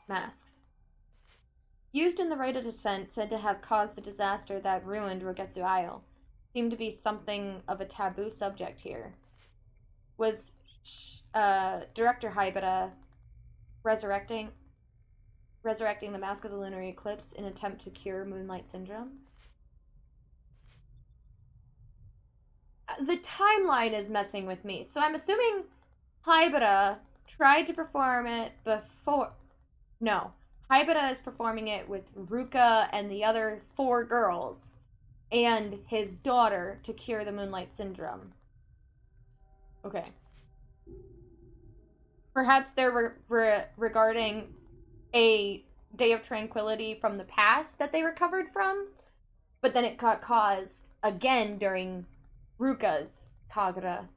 Masks. Used in the Rite of Descent, said to have caused the disaster that ruined Rogetsu Isle. Seemed to be something of a taboo subject here. Was Director Haibata resurrecting the mask of the lunar eclipse in an attempt to cure Moonlight Syndrome? The timeline is messing with me, so I'm assuming Haibata tried to perform it before. No, Haibata is performing it with Ruka and the other 4 girls and his daughter to cure the Moonlight Syndrome. Okay. Perhaps they're regarding a day of tranquility from the past that they recovered from, but then it got caused again during Ruka's Kagura.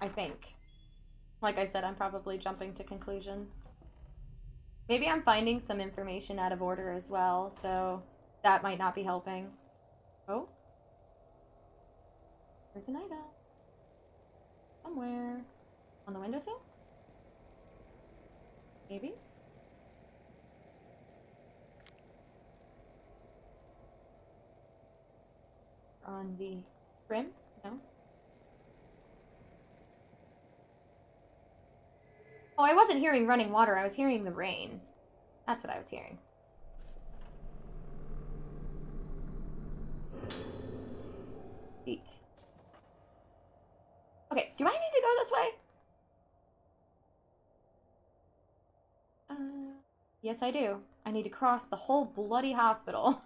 I think. Like I said, I'm probably jumping to conclusions. Maybe I'm finding some information out of order as well, so that might not be helping. Oh. There's an item. Somewhere. On the windowsill? Maybe? On the brim? No? Oh, I wasn't hearing running water. I was hearing the rain. That's what I was hearing. Feet. Okay, do I need to go this way? Yes, I do. I need to cross the whole bloody hospital.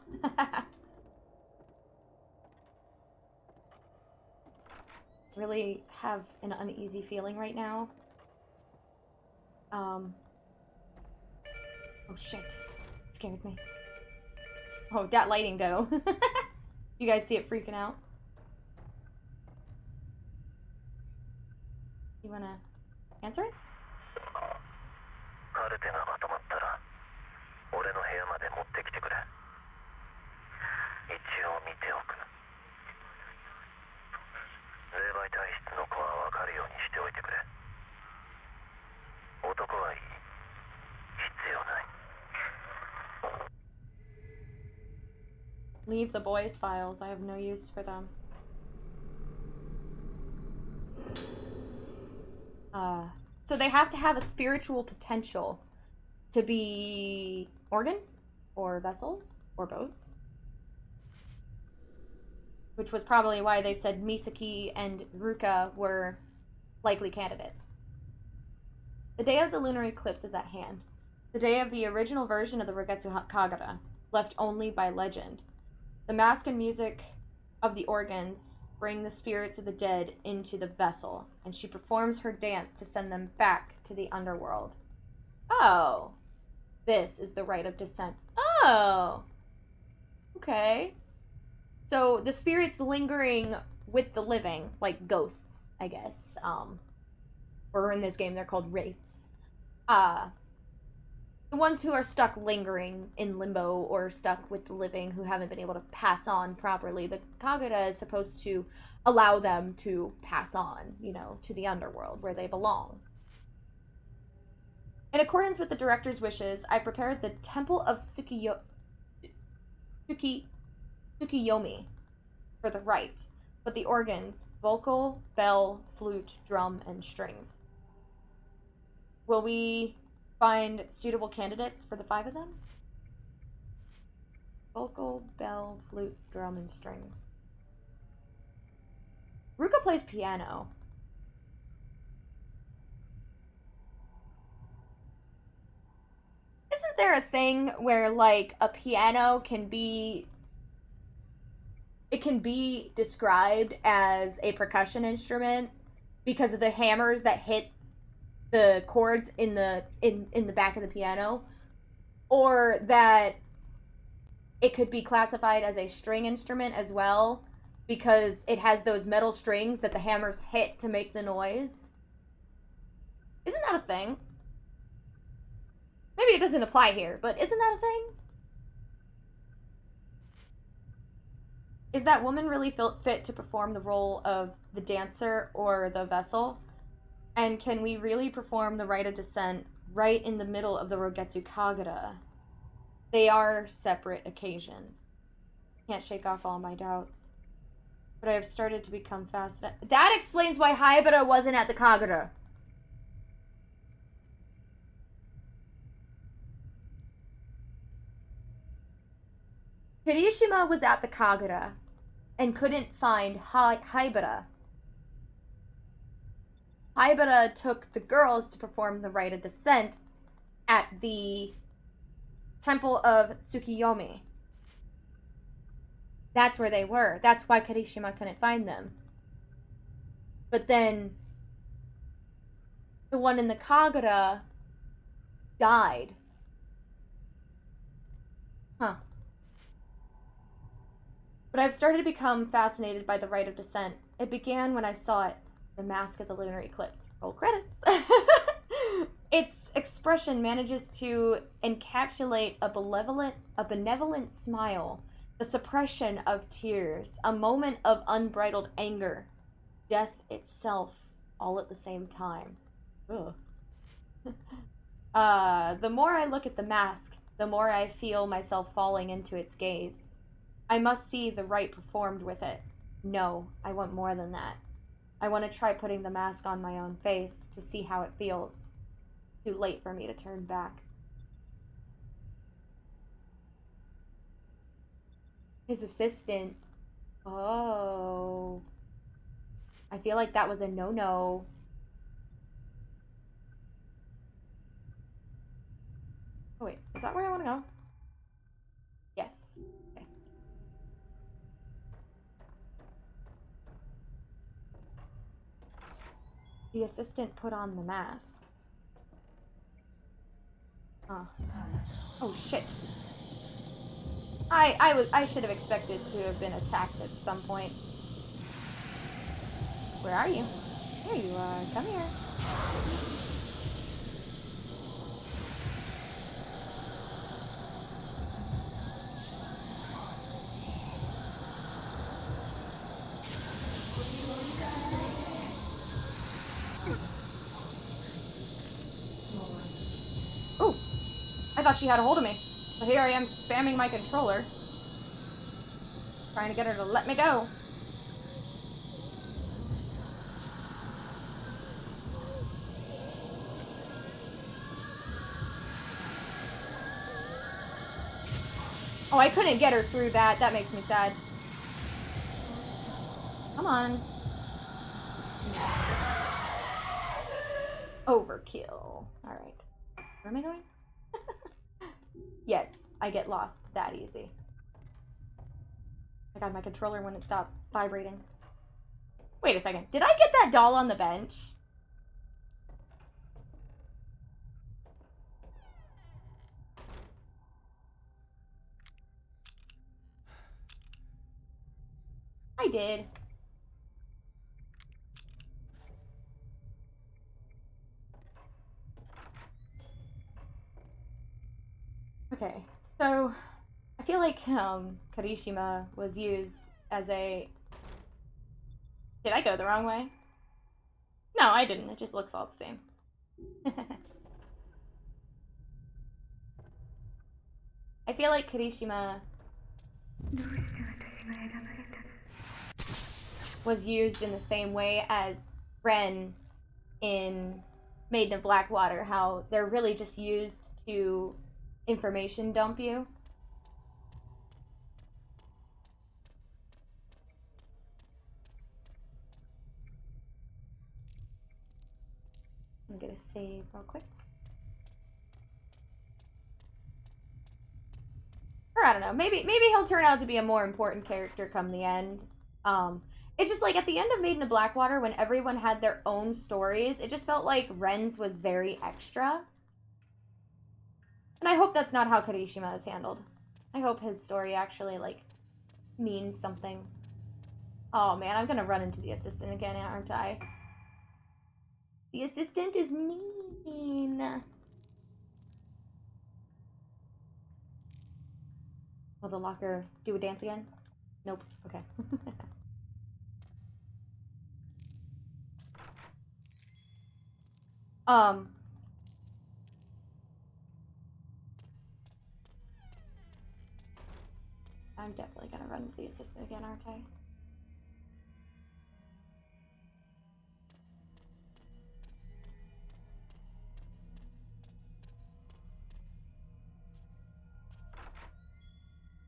Really have an uneasy feeling right now. Oh shit. It scared me. Oh, that lighting though. You guys see it freaking out? You wanna answer it? Leave the boys' files. I have no use for them. So they have to have a spiritual potential to be organs or vessels or both. Which was probably why they said Misaki and Ruka were likely candidates. The day of the lunar eclipse is at hand. The day of the original version of the Rogetsu Kagura, left only by legend. The mask and music of the organs bring the spirits of the dead into the vessel, and she performs her dance to send them back to the underworld. Oh. This is the rite of descent. Oh. Okay. So the spirits lingering with the living, like ghosts, I guess. Or in this game they're called wraiths. The ones who are stuck lingering in limbo or stuck with the living who haven't been able to pass on properly. The Kagura is supposed to allow them to pass on, you know, to the underworld where they belong. In accordance with the director's wishes, I prepared the Temple of Tsukiyomi for the rite, but the organs, vocal, bell, flute, drum, and strings. Will we find suitable candidates for the 5 of them? Vocal, bell, flute, drum, and strings. Ruka plays piano. Isn't there a thing where, like, a piano can be... It can be described as a percussion instrument because of the hammers that hit the chords in the back of the piano, or that it could be classified as a string instrument as well because it has those metal strings that the hammers hit to make the noise. Isn't that a thing? Maybe it doesn't apply here, but isn't that a thing? Is that woman really fit to perform the role of the dancer or the vessel? And can we really perform the rite of descent right in the middle of the Rogetsu Kagura? They are separate occasions. Can't shake off all my doubts. But I have started to become fascinated. That explains why Haibara wasn't at the Kagura. Kirishima was at the Kagura and couldn't find Haibara. Haibara took the girls to perform the rite of descent at the Temple of Tsukiyomi. That's where they were. That's why Kirishima couldn't find them. But then the one in the Kagura died. Huh. But I've started to become fascinated by the rite of descent. It began when I saw it, the Mask of the Lunar Eclipse. Roll credits. Its expression manages to encapsulate a benevolent smile, the suppression of tears, a moment of unbridled anger, death itself, all at the same time. Ugh. The more I look at the mask, the more I feel myself falling into its gaze. I must see the rite performed with it. No, I want more than that. I want to try putting the mask on my own face to see how it feels. Too late for me to turn back. His assistant. Oh. I feel like that was a no-no. Oh wait, is that where I want to go? Yes. Okay. The assistant put on the mask. Huh. Oh shit. I should have expected to have been attacked at some point. Where are you? Here you are. Come here. Ooh! I thought she had a hold of me. But here I am spamming my controller. Trying to get her to let me go. Oh, I couldn't get her through that. That makes me sad. Come on. Overkill. Alright. Where am I going? Yes, I get lost that easy. I got my controller when it stopped vibrating. Wait a second. Did I get that doll on the bench? I did. Okay, so I feel like Karishima was used as a... Did I go the wrong way? No, I didn't. It just looks all the same. I feel like Kirishima was used in the same way as Ren in Maiden of Blackwater, how they're really just used to information dump you. I'm gonna save real quick. Or I don't know, maybe he'll turn out to be a more important character come the end. It's just like at the end of Maiden of Blackwater, when everyone had their own stories, it just felt like Ren's was very extra. And I hope that's not how Kirishima is handled. I hope his story actually, like, means something. Oh man, I'm gonna run into the assistant again, aren't I? The assistant is mean. Will the locker do a dance again? Nope. Okay. I'm definitely gonna run into the assistant again, aren't I?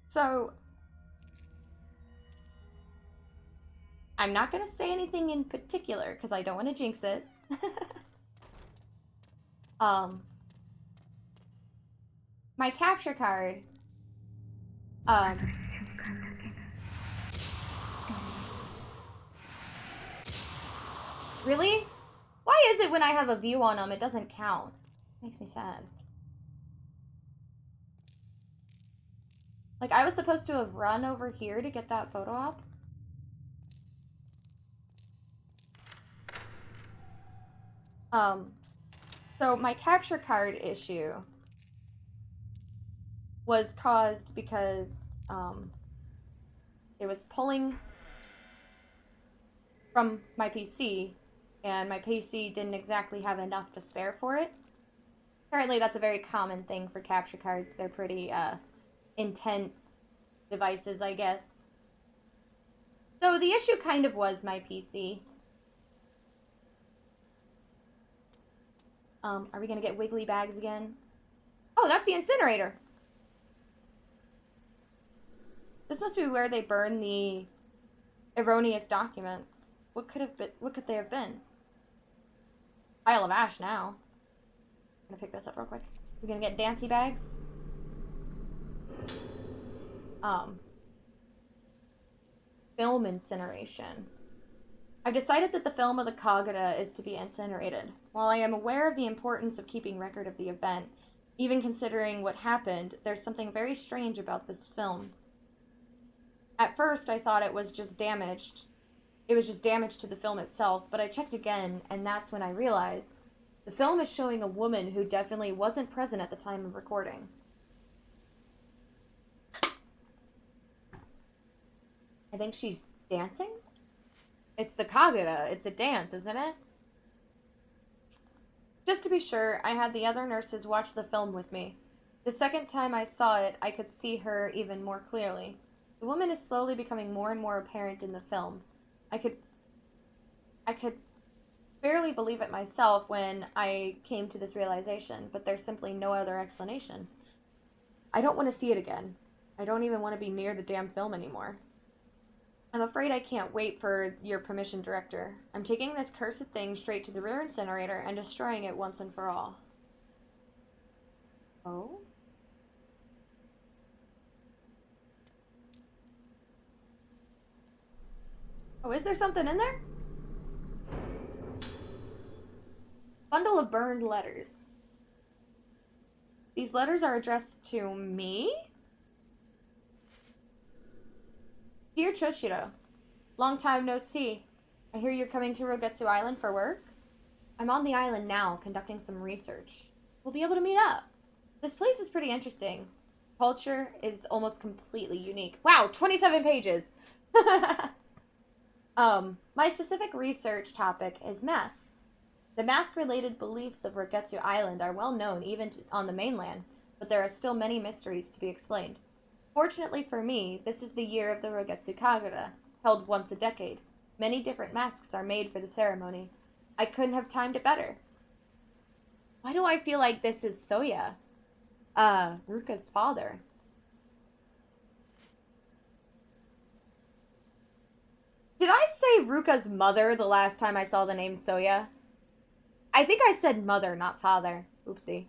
So, I'm not gonna say anything in particular because I don't want to jinx it. My capture card. Really? Why is it when I have a view on them, it doesn't count? Makes me sad. Like, I was supposed to have run over here to get that photo op. So my capture card issue was caused because it was pulling from my PC, and my PC didn't exactly have enough to spare for it. Apparently, that's a very common thing for capture cards. They're pretty intense devices, I guess. So the issue kind of was my PC. Are we gonna get wiggly bags again? Oh, that's the incinerator. This must be where they burn the erroneous documents. What could they have been? Pile of ash now. I'm gonna pick this up real quick. We're gonna get Dancy bags. Film incineration. I've decided that the film of the Kagura is to be incinerated. While I am aware of the importance of keeping record of the event, even considering what happened, there's something very strange about this film. At first, I thought it was just damaged. It was just damage to the film itself, but I checked again, and that's when I realized the film is showing a woman who definitely wasn't present at the time of recording. I think she's dancing? It's the Kagura. It's a dance, isn't it? Just to be sure, I had the other nurses watch the film with me. The second time I saw it, I could see her even more clearly. The woman is slowly becoming more and more apparent in the film. I could barely believe it myself when I came to this realization, but there's simply no other explanation. I don't want to see it again. I don't even want to be near the damn film anymore. I'm afraid I can't wait for your permission, Director. I'm taking this cursed thing straight to the rear incinerator and destroying it once and for all. Oh? Oh, is there something in there? Bundle of burned letters. These letters are addressed to me? Dear Choshiro, long time no see. I hear you're coming to Rogetsu Island for work? I'm on the island now, conducting some research. We'll be able to meet up. This place is pretty interesting. Culture is almost completely unique. Wow, 27 pages! My specific research topic is masks. The mask-related beliefs of Rogetsu Island are well known even on the mainland, but there are still many mysteries to be explained. Fortunately for me, this is the year of the Rogetsu Kagura, held once a decade. Many different masks are made for the ceremony. I couldn't have timed it better. Why do I feel like this is Soya? Ruka's father. Did I say Ruka's mother the last time I saw the name Soya? I think I said mother, not father. Oopsie.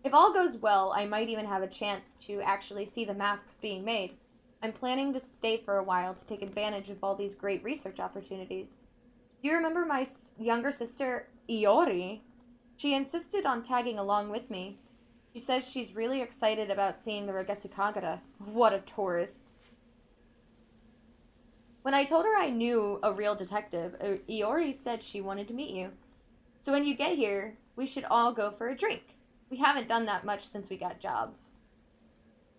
If all goes well, I might even have a chance to actually see the masks being made. I'm planning to stay for a while to take advantage of all these great research opportunities. Do you remember my younger sister, Iori? She insisted on tagging along with me. She says she's really excited about seeing the Rogetsu Kagura. What a tourist. When I told her I knew a real detective, Iori said she wanted to meet you. So when you get here, we should all go for a drink. We haven't done that much since we got jobs.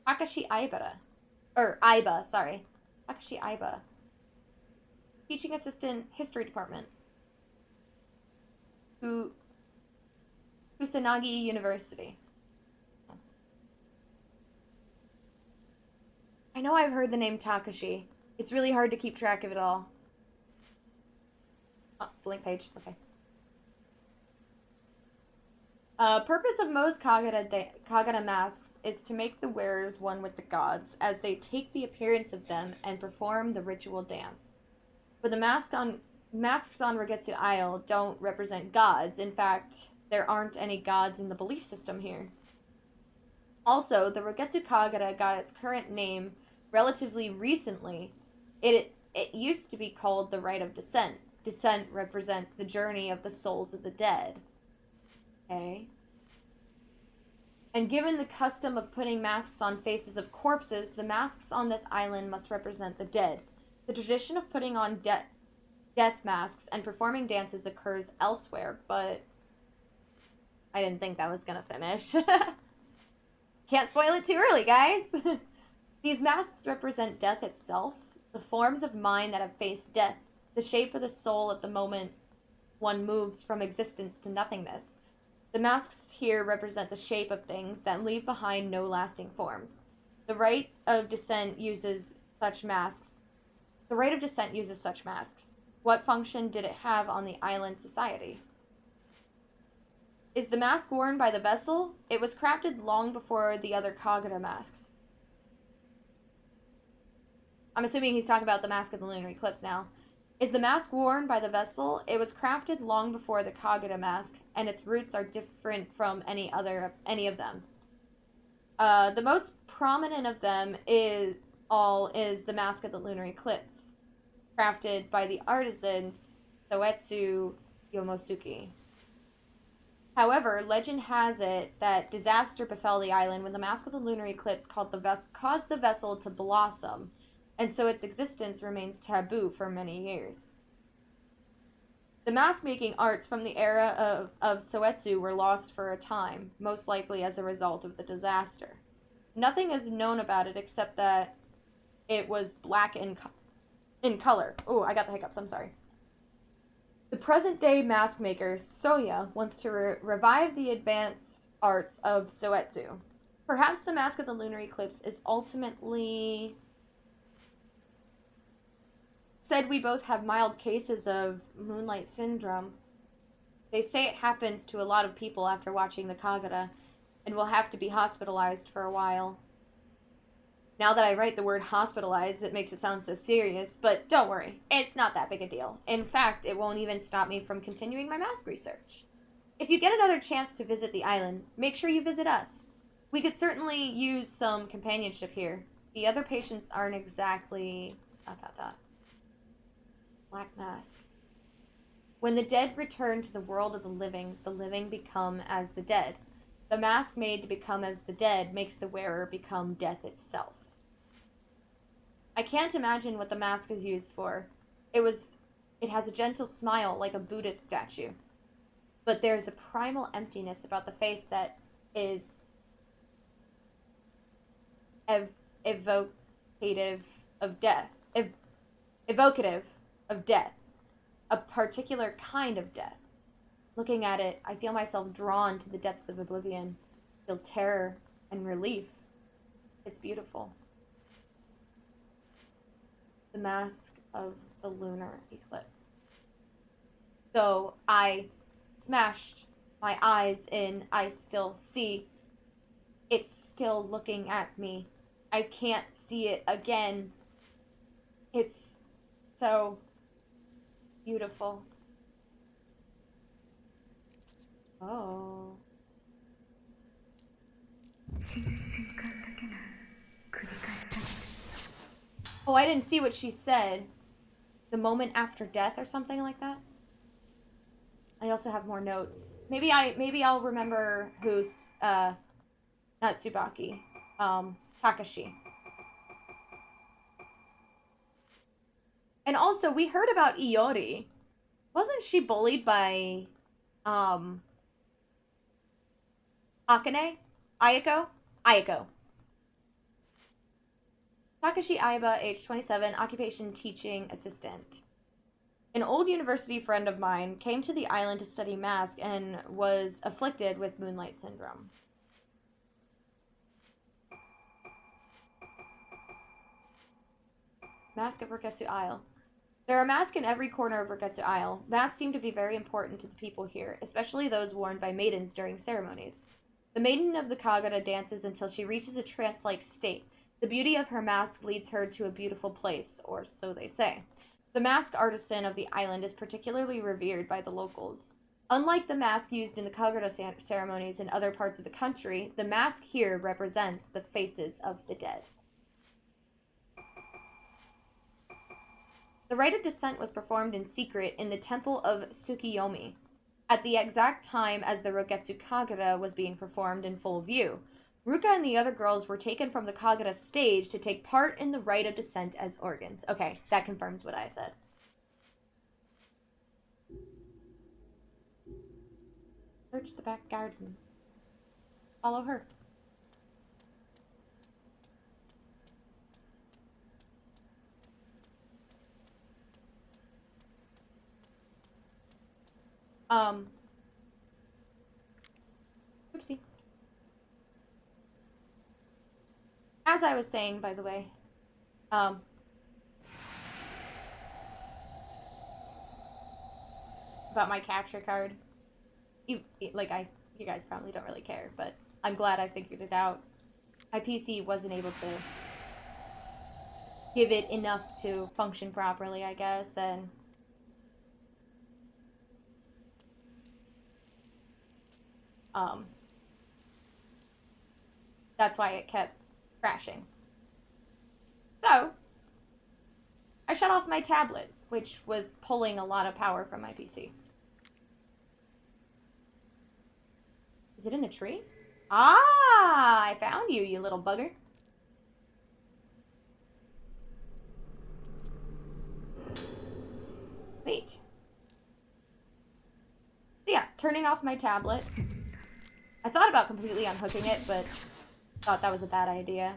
Takashi Aiba, sorry. Takashi Aiba. Teaching assistant, history department. Kusanagi University. I know I've heard the name Takashi. It's really hard to keep track of it all. Oh, blank page. Okay. Purpose of most Kagura masks is to make the wearers one with the gods, as they take the appearance of them and perform the ritual dance. But the masks on Rogetsu Isle don't represent gods. In fact, there aren't any gods in the belief system here. Also, the Rogetsu Kagura got its current name relatively recently. It used to be called the Rite of Descent. Descent represents the journey of the souls of the dead. Okay. And given the custom of putting masks on faces of corpses, the masks on this island must represent the dead. The tradition of putting on death masks and performing dances occurs elsewhere, but I didn't think that was gonna finish. Can't spoil it too early, guys! These masks represent death itself, the forms of mind that have faced death, the shape of the soul at the moment one moves from existence to nothingness. The masks here represent the shape of things that leave behind no lasting forms. The rite of descent uses such masks. What function did it have on the island society? Is the mask worn by the vessel? It was crafted long before the other Kagura masks. I'm assuming he's talking about the mask of the Lunar Eclipse now. Is the mask worn by the vessel? It was crafted long before the Kagura mask, and its roots are different from any of them. The most prominent of them is the mask of the Lunar Eclipse, crafted by the artisans Soetsu Yomosuke. However, legend has it that disaster befell the island when the mask of the Lunar Eclipse caused the vessel to blossom, and so its existence remains taboo for many years. The mask-making arts from the era of Soetsu were lost for a time, most likely as a result of the disaster. Nothing is known about it except that it was black in color. Oh, I got the hiccups, I'm sorry. The present-day mask maker, Soya, wants to revive the advanced arts of Soetsu. Perhaps the mask of the Lunar Eclipse is ultimately... Said we both have mild cases of moonlight syndrome. They say it happens to a lot of people after watching the Kagura, and will have to be hospitalized for a while. Now that I write the word hospitalized, it makes it sound so serious, but don't worry, it's not that big a deal. In fact, it won't even stop me from continuing my mask research. If you get another chance to visit the island, make sure you visit us. We could certainly use some companionship here. The other patients aren't exactly... Black mask. When the dead return to the world of the living become as the dead. The mask made to become as the dead makes the wearer become death itself. I can't imagine what the mask is used for. It has a gentle smile like a Buddhist statue. But there's a primal emptiness about the face that is evocative of death. Evocative of death. A particular kind of death. Looking at it, I feel myself drawn to the depths of oblivion. Feel terror and relief. It's beautiful. The mask of the Lunar Eclipse. Though I smashed my eyes in, I still see. It's still looking at me. I can't see it again. It's so beautiful. Oh. Oh, I didn't see what she said. The moment after death or something like that? I also have more notes. Maybe I'll remember who's not Tsubaki. Takashi. And also, we heard about Iori. Wasn't she bullied by Akane? Ayako? Takashi Aiba, age 27, occupation teaching assistant. An old university friend of mine came to the island to study mask and was afflicted with moonlight syndrome. Mask of Roketsu Isle. There are masks in every corner of Roketsu Isle. Masks seem to be very important to the people here, especially those worn by maidens during ceremonies. The maiden of the Kagura dances until she reaches a trance-like state. The beauty of her mask leads her to a beautiful place, or so they say. The mask artisan of the island is particularly revered by the locals. Unlike the mask used in the Kagura ceremonies in other parts of the country, the mask here represents the faces of the dead. The rite of descent was performed in secret in the temple of Tsukiyomi, at the exact time as the Roketsu Kagura was being performed in full view. Ruka and the other girls were taken from the Kagura stage to take part in the rite of descent as organs. Okay, that confirms what I said. Search the back garden. Follow her. Oopsie. As I was saying, by the way, about my capture card. You guys probably don't really care, but I'm glad I figured it out. My PC wasn't able to give it enough to function properly, I guess, and that's why it kept crashing. So, I shut off my tablet, which was pulling a lot of power from my PC. Is it in the tree? Ah, I found you, you little bugger. Wait. So yeah, turning off my tablet. I thought about completely unhooking it, but thought that was a bad idea.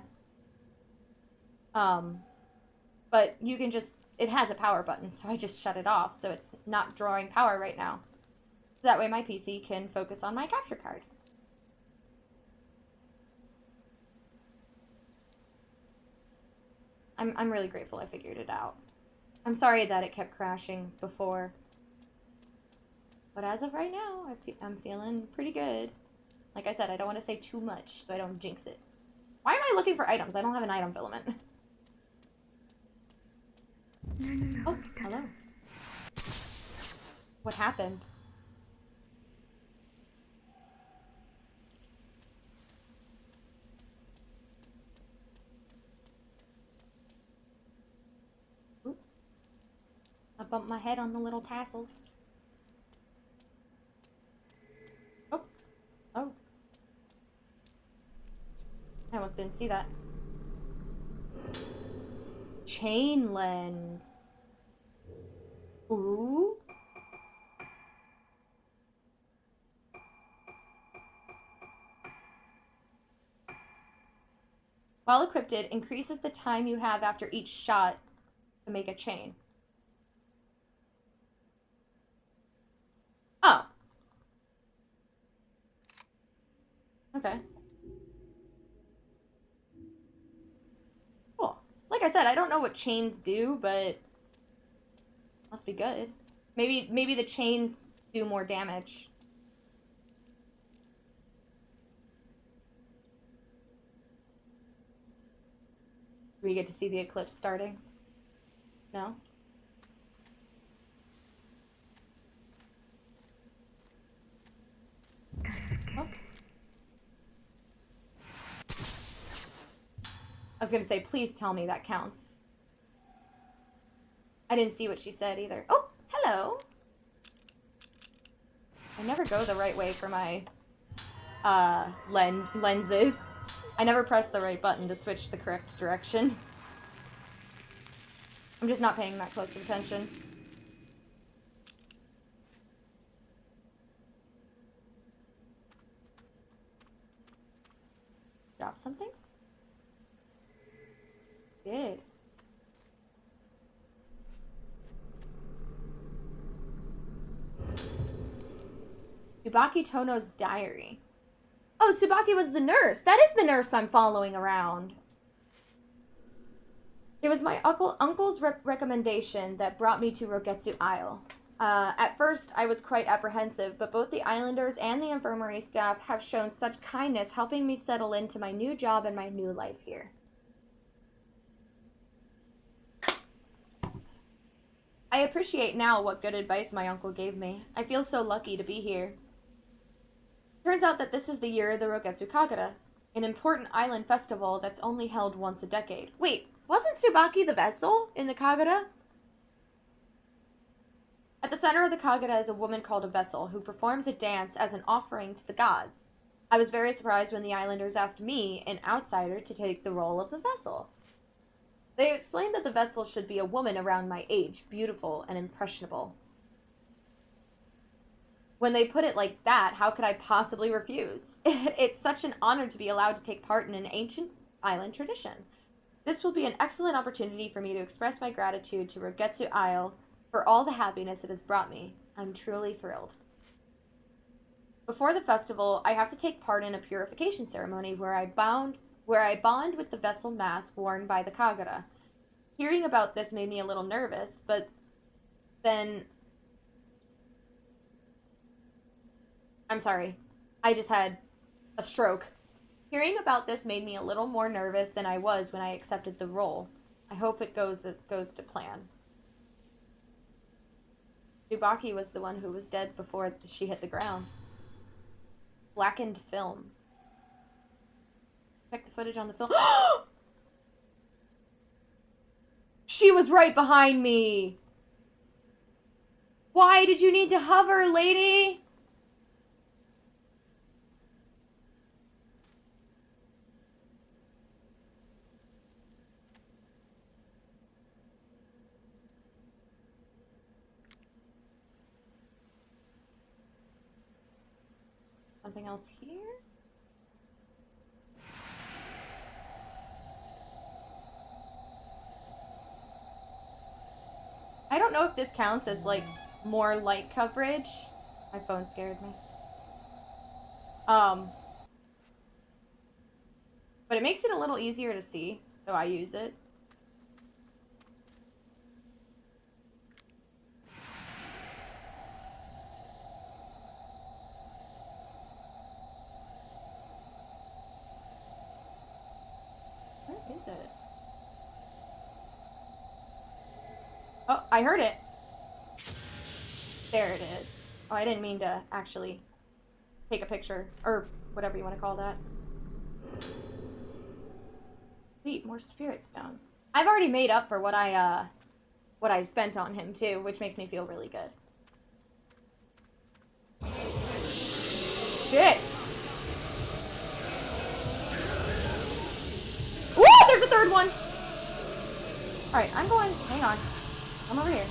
But you can just, it has a power button, so I just shut it off, so it's not drawing power right now. That way my PC can focus on my capture card. I'm really grateful I figured it out. I'm sorry that it kept crashing before. But as of right now, I'm feeling pretty good. Like I said, I don't want to say too much so I don't jinx it. Why am I looking for items? I don't have an item filament. Oh, hello. What happened? Ooh. I bumped my head on the little tassels. Oh. Oh. I almost didn't see that. Chain lens. Ooh. While equipped, it increases the time you have after each shot to make a chain. Oh. Okay. Cool. Like I said, I don't know what chains do, but must be good. Maybe the chains do more damage. Do we get to see the eclipse starting? No? Oh. I was gonna say, please tell me that counts. I didn't see what she said either. Oh, hello! I never go the right way for my, lenses. I never press the right button to switch the correct direction. I'm just not paying that close attention. Drop something? Did. Tsubaki Tono's diary. Oh, Tsubaki was the nurse. That is the nurse I'm following around. It was my uncle's recommendation that brought me to Rogetsu Isle. At first, I was quite apprehensive, but both the islanders and the infirmary staff have shown such kindness, helping me settle into my new job and my new life here. I appreciate now what good advice my uncle gave me. I feel so lucky to be here. Turns out that this is the year of the Rogetsu Kagura, an important island festival that's only held once a decade. Wait, wasn't Tsubaki the vessel in the Kagura? At the center of the Kagura is a woman called a vessel who performs a dance as an offering to the gods. I was very surprised when the islanders asked me, an outsider, to take the role of the vessel. They explained that the vessel should be a woman around my age, beautiful and impressionable. When they put it like that, how could I possibly refuse? It's such an honor to be allowed to take part in an ancient island tradition. This will be an excellent opportunity for me to express my gratitude to Rogetsu Isle for all the happiness it has brought me. I'm truly thrilled. Before the festival, I have to take part in a purification ceremony where I bond with the vessel mask worn by the Kagura. Hearing about this made me a little nervous, but then... I'm sorry. I just had a stroke. Hearing about this made me a little more nervous than I was when I accepted the role. I hope it goes to plan. Tsubaki was the one who was dead before she hit the ground. Blackened film. Check the footage on the film. She was right behind me! Why did you need to hover, lady? Something else here? I don't know if this counts as, like, more light coverage. My phone scared me. But it makes it a little easier to see, so I use it. Where is it? Oh, I heard it. There it is. Oh, I didn't mean to actually take a picture, or whatever you want to call that. Sweet, more spirit stones. I've already made up for what I spent on him too, which makes me feel really good. Shit! Woo! There's a third one! Alright, I'm going. Hang on. I'm over here.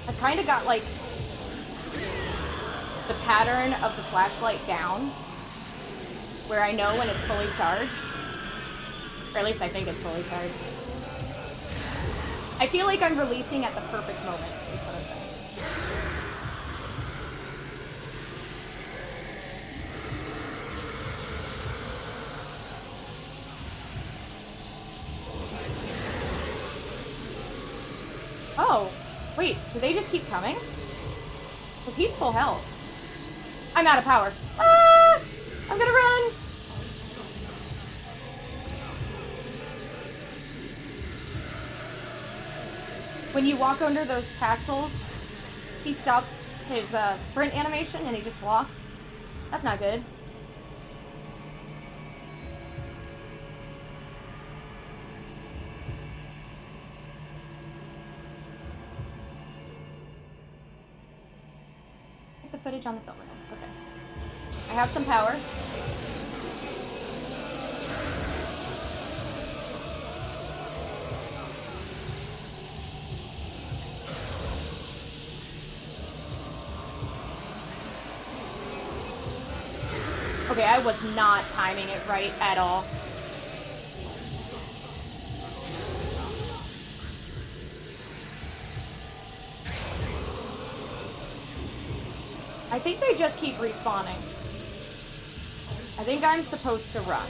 I kind of got, like, the pattern of the flashlight down, where I know when it's fully charged. Or at least I think it's fully charged. I feel like I'm releasing at the perfect moment, is what I'm saying. Oh, wait, do they just keep coming? Because he's full health. I'm out of power. Ah! I'm gonna run! When you walk under those tassels, he stops his sprint animation and he just walks. That's not good. Get the footage on the film. Okay. I have some power. Okay, I was not timing it right at all. I think they just keep respawning. I think I'm supposed to run.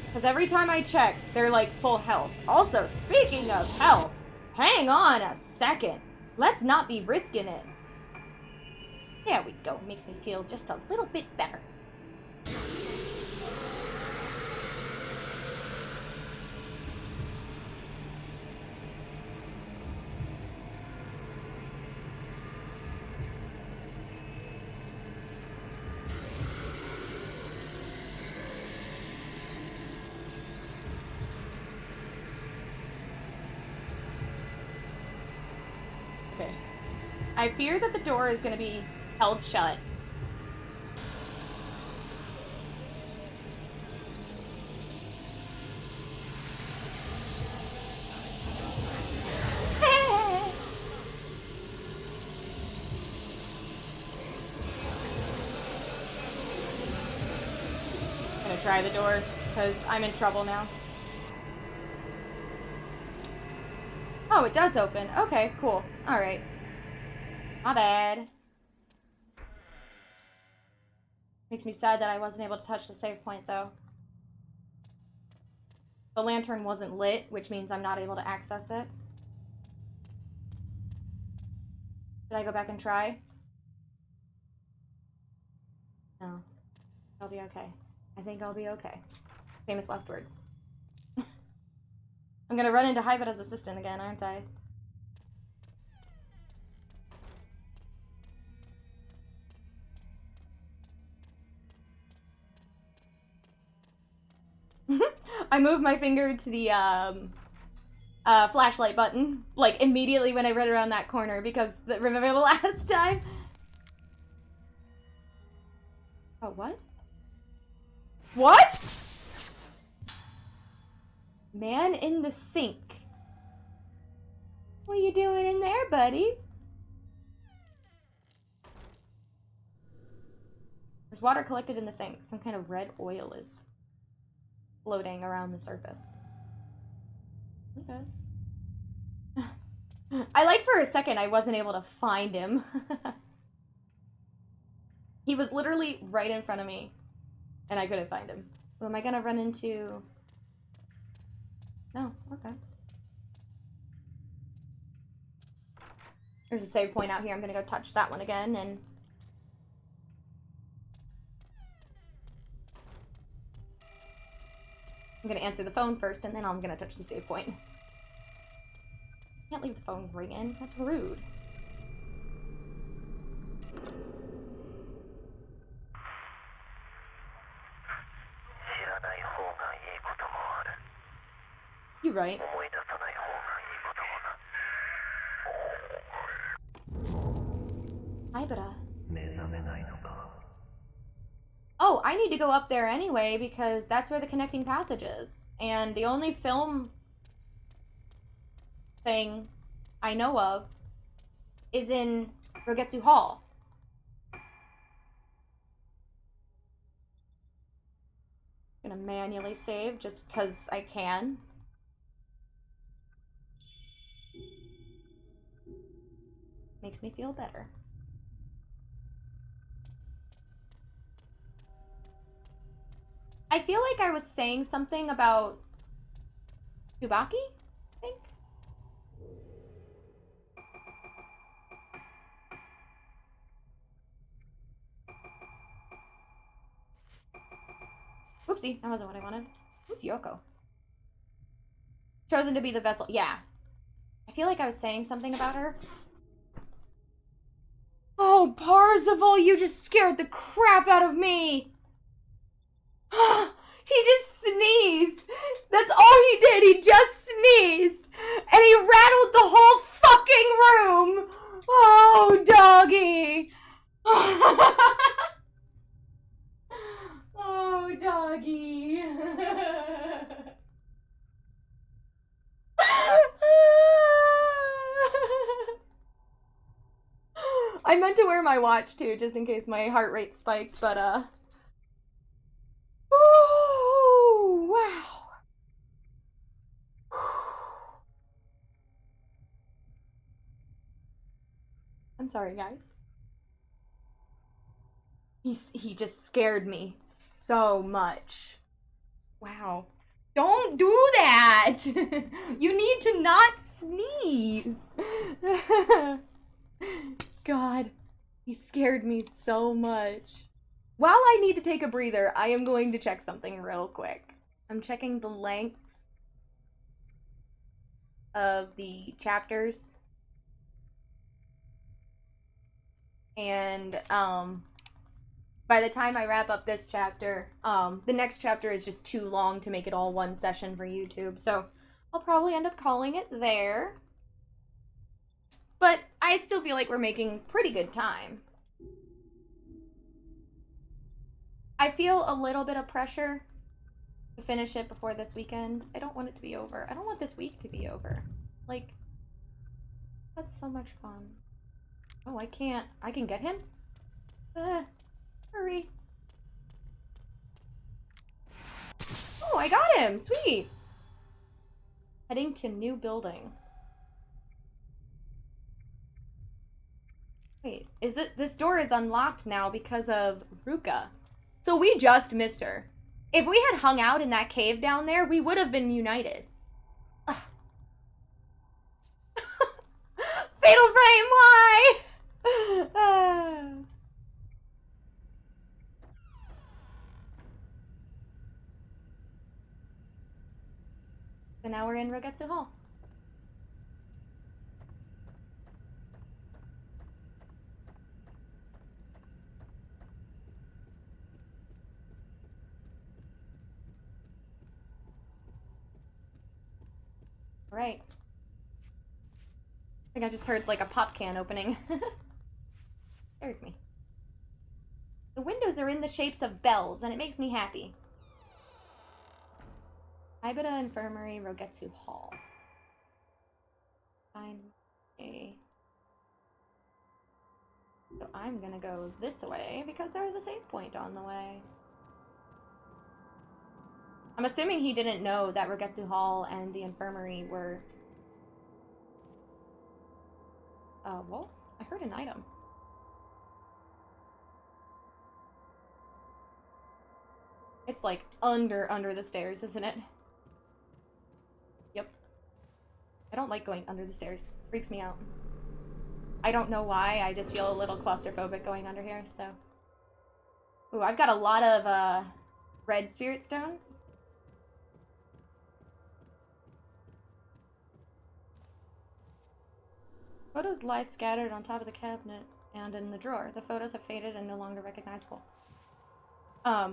Because every time I check, they're like full health. Also, speaking of health, hang on a second. Let's not be risking it. There we go. Makes me feel just a little bit better. I fear that the door is going to be held shut. I'm gonna try the door, because I'm in trouble now. Oh, it does open. Okay, cool. Alright. My bad. Makes me sad that I wasn't able to touch the save point, though. The lantern wasn't lit, which means I'm not able to access it. Should I go back and try? No. I'll be okay. I think I'll be okay. Famous last words. I'm gonna run into Hybeda's assistant again, aren't I? I moved my finger to the flashlight button, like, immediately when I read around that corner, because remember the last time? Oh, what? What? Man in the sink. What are you doing in there, buddy? There's water collected in the sink. Some kind of red oil is floating around the surface. Okay. I like for a second I wasn't able to find him. He was literally right in front of me, and I couldn't find him. Who am I gonna run into? No, okay. There's a save point out here. I'm gonna go touch that one again, and... I'm gonna answer the phone first, and then I'm gonna touch the save point. Can't leave the phone ringing. That's rude. You're right. Hybida. Oh, I need to go up there anyway, because that's where the connecting passage is. And the only film thing I know of is in Rogetsu Hall. I'm gonna manually save just because I can. Makes me feel better. I feel like I was saying something about Tsubaki, I think? Oopsie, that wasn't what I wanted. Who's Yoko? Chosen to be the vessel. Yeah. I feel like I was saying something about her. Oh, Parzival, you just scared the crap out of me! He just sneezed! That's all he did, he just sneezed! And he rattled the whole fucking room! Oh, doggy! Oh, doggy. I meant to wear my watch too, just in case my heart rate spiked, but oh, wow. I'm sorry, guys. He just scared me so much. Wow. Don't do that! You need to not sneeze! God, he scared me so much. While I need to take a breather, I am going to check something real quick. I'm checking the lengths of the chapters. And, by the time I wrap up this chapter, the next chapter is just too long to make it all one session for YouTube, so I'll probably end up calling it there. But I still feel like we're making pretty good time. I feel a little bit of pressure to finish it before this weekend. I don't want it to be over. I don't want this week to be over. Like, that's so much fun. Oh, I can't. I can get him? Hurry. Oh, I got him! Sweet! Heading to new building. Wait, is it? This door is unlocked now because of Ruka. So we just missed her. If we had hung out in that cave down there, we would have been united. Ugh. Fatal frame, why? So now we're in Rogetsu Hall. All right. I think I just heard like a pop can opening. Scared me. The windows are in the shapes of bells, and it makes me happy. Ibida Infirmary, Rogetsu Hall. Find a... So I'm gonna go this way because there's a save point on the way. I'm assuming he didn't know that Rogetsu Hall and the infirmary were... well, I heard an item. It's like under the stairs, isn't it? Yep. I don't like going under the stairs. Freaks me out. I don't know why, I just feel a little claustrophobic going under here, so... Ooh, I've got a lot of, red spirit stones. Photos lie scattered on top of the cabinet and in the drawer. The photos have faded and no longer recognizable. I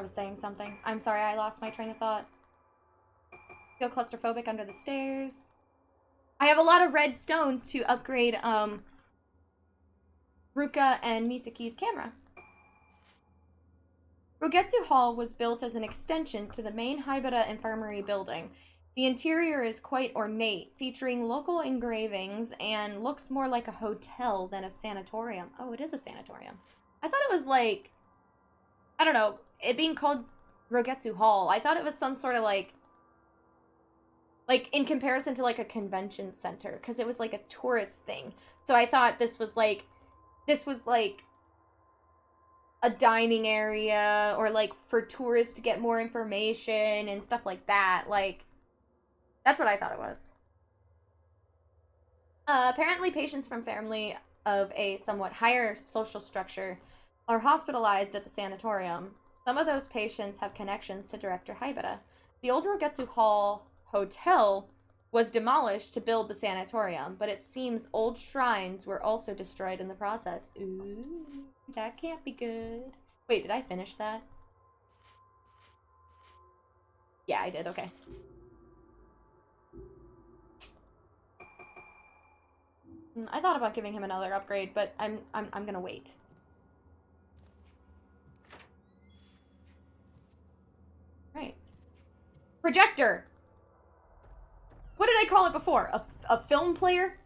was saying something. I'm sorry, I lost my train of thought. Feel claustrophobic under the stairs. I have a lot of red stones to upgrade, Ruka and Misaki's camera. Rogetsu Hall was built as an extension to the main Haibara Infirmary building. The interior is quite ornate, featuring local engravings, and looks more like a hotel than a sanatorium. Oh, it is a sanatorium. I thought it was like... I don't know, it being called Rogetsu Hall, I thought it was some sort of like in comparison to like a convention center, because it was like a tourist thing. So I thought this was like a dining area, or like for tourists to get more information and stuff like that. Like, that's what I thought it was. Apparently patients from family of a somewhat higher social structure are hospitalized at the sanatorium. Some of those patients have connections to Director Haibara. The old Rogetsu Hall Hotel was demolished to build the sanatorium, but it seems old shrines were also destroyed in the process. Ooh, that can't be good. Wait, did I finish that? Yeah, I did, okay. I thought about giving him another upgrade, but I'm gonna wait. Right. Projector! What did I call it before? A film player?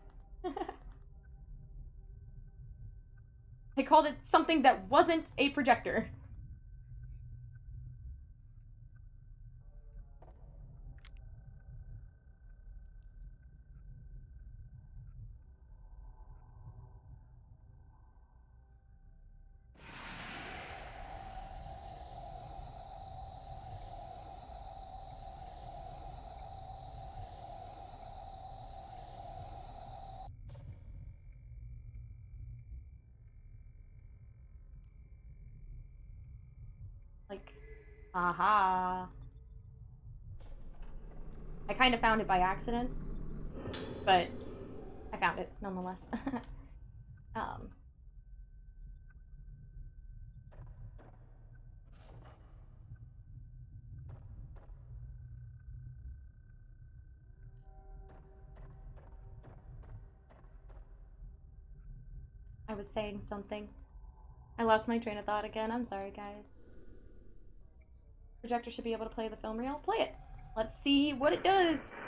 I called it something that wasn't a projector. Like, aha. I kind of found it by accident, but I found it nonetheless. I was saying something. I lost my train of thought again. I'm sorry, guys. Projector should be able to play the film reel. Play it. Let's see what it does.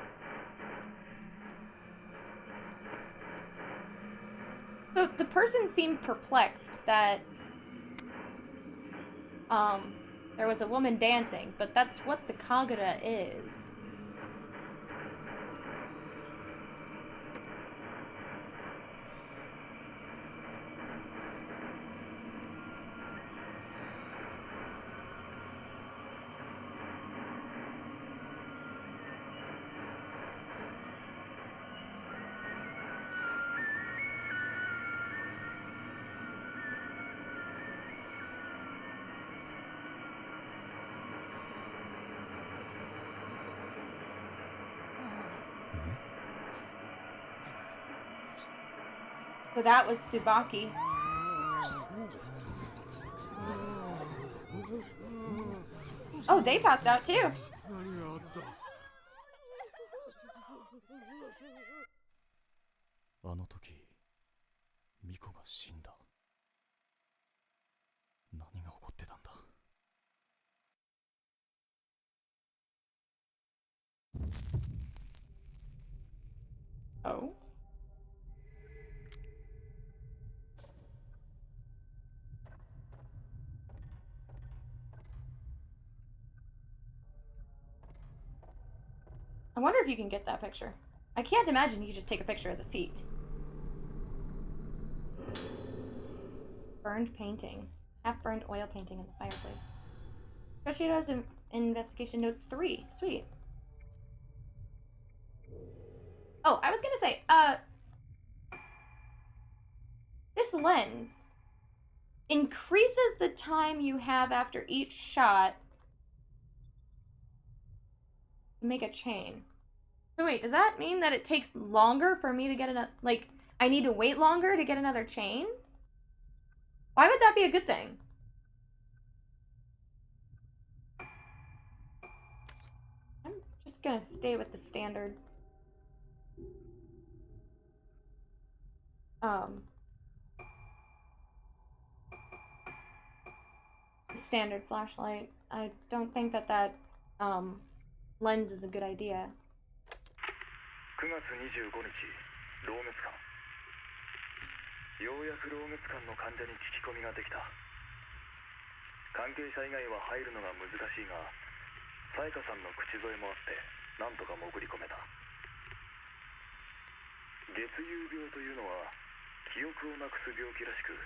So the person seemed perplexed that there was a woman dancing, but that's what the Kagura is. So that was Tsubaki. Oh, they passed out too. あの時、ミコが死んだ。何が起こってたんだ。Oh. I wonder if you can get that picture. I can't imagine you just take a picture of the feet. Burned painting. Half-burned oil painting in the fireplace. Yoshito's investigation notes 3. Sweet. Oh, I was gonna say, this lens increases the time you have after each shot to make a chain. So wait, does that mean that it takes longer for me to get another, like, I need to wait longer to get another chain? Why would that be a good thing? I'm just gonna stay with the standard. The standard flashlight. I don't think that lens is a good idea. 9月25日、老月館。ようやく老月館の患者に聞き込みができた。関係者以外は入るのが難しいが、さやかさんの口添えもあって、なんとか潜り込めた。月遊病というのは、記憶をなくす病気らしく、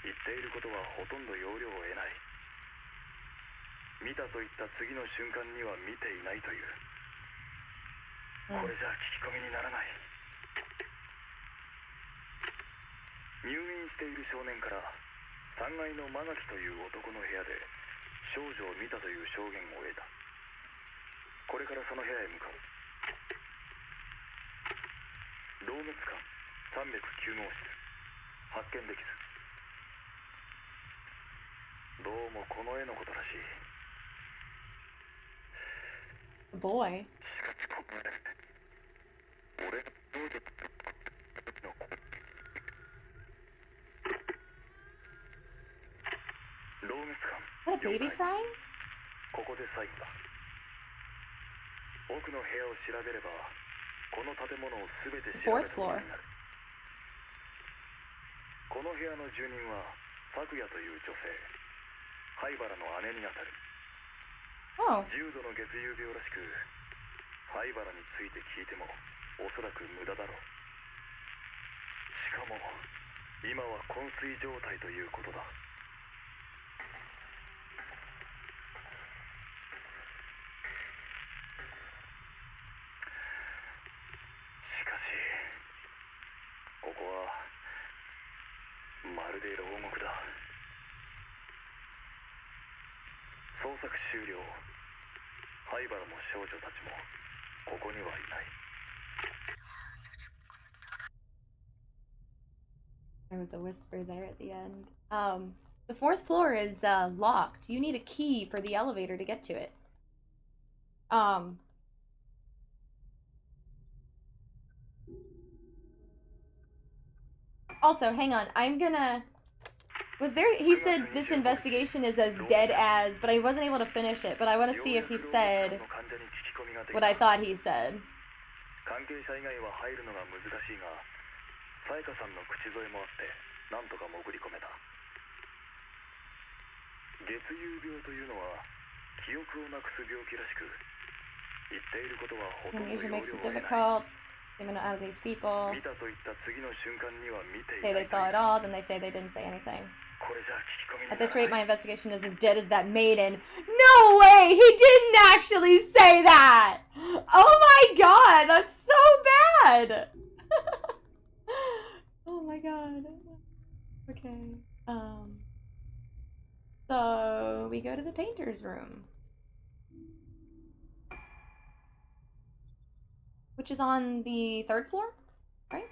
言っていることはほとんど要領を得ない。見たと言った次の瞬間には見ていないという。これじゃ聞き込みにならない。入院している少年から3階の間垣という男の部屋で少女を見たという証言を得た。これからその部屋へ向かう。老月館309号室、発見できず。どうもこの絵のことらしい。Boy. しかしここで俺がどうでの老月 Is that a 館 baby 4階。 crying? ここで最後だ。奥の部屋を調べればこの建物を全て調べることになる。この部屋の住人は咲夜という女性、灰原の姉にあたる。Oh. 重度の月遊病らしく、灰原について聞いてもおそらく無駄だろう。しかも今は昏睡状態ということだ。しかしここはまるで牢獄だ。捜索終了。灰原も少女たちもここにはいない。 There was a whisper there at the end. The 4th floor is locked. You need a key for the elevator to get to it. Also, hang on. I'm gonna... Was there... He said this investigation is as dead as, but I wasn't able to finish it. But I want to see if he said what I thought he said. 関係者以外は入るのが難しいが、さやかさんの口添えもあってなんとか潜り込めた。月遊病というのは記憶をなくす病気らしく、言っていることはほとんど要領を得ない。 Out of these people. 見たと言った次の瞬間には見てい Say ない。 they saw it all, then they say they didn't say anything. これじゃ聞き込みに At な this ら rate, な my い。 investigation is as dead as that maiden. No way! He didn't actually say that! Oh my god! That's so bad! Oh my god. Okay. So we go to the painter's room, which is on the 3rd floor, right?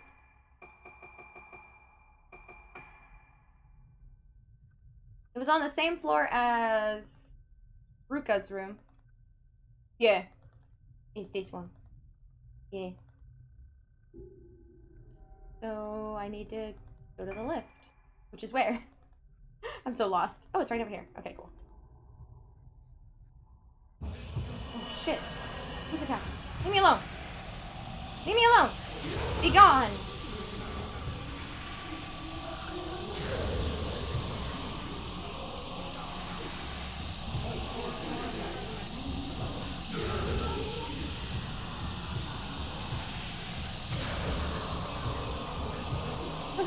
It was on the same floor as Ruka's room. Yeah. It's this one. Yeah. So I need to go to the lift, which is where? I'm so lost. Oh, it's right over here. Okay, cool. Oh shit. Who's attacking? Leave me alone. Leave me alone. Be gone.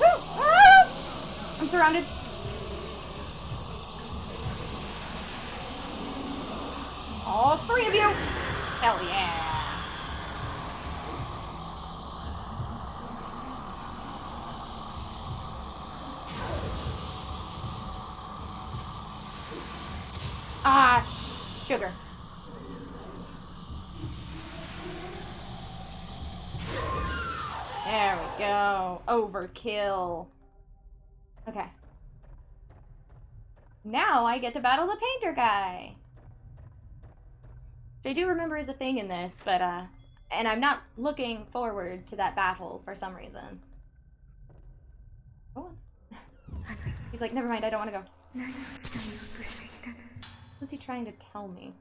Ah! I'm surrounded. All 3 of you. Hell yeah. Ah, sugar. There we go. Overkill. Okay. Now I get to battle the painter guy. Which I do remember is a thing in this, but, and I'm not looking forward to that battle for some reason. Go on. He's like, never mind, I don't want to go. What's he trying to tell me?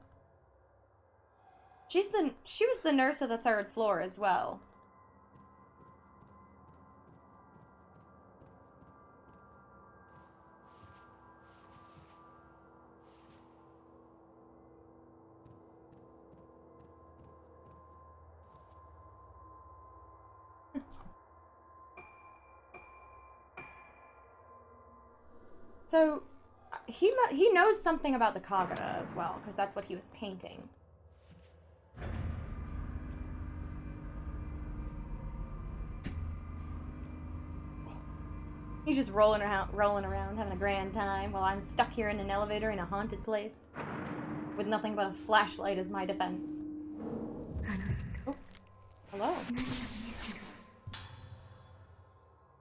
She was the nurse of the 3rd floor as well. So, he knows something about the Kagura as well, because that's what he was painting. He's just rolling around, having a grand time, while I'm stuck here in an elevator in a haunted place, with nothing but a flashlight as my defense. Oh, hello.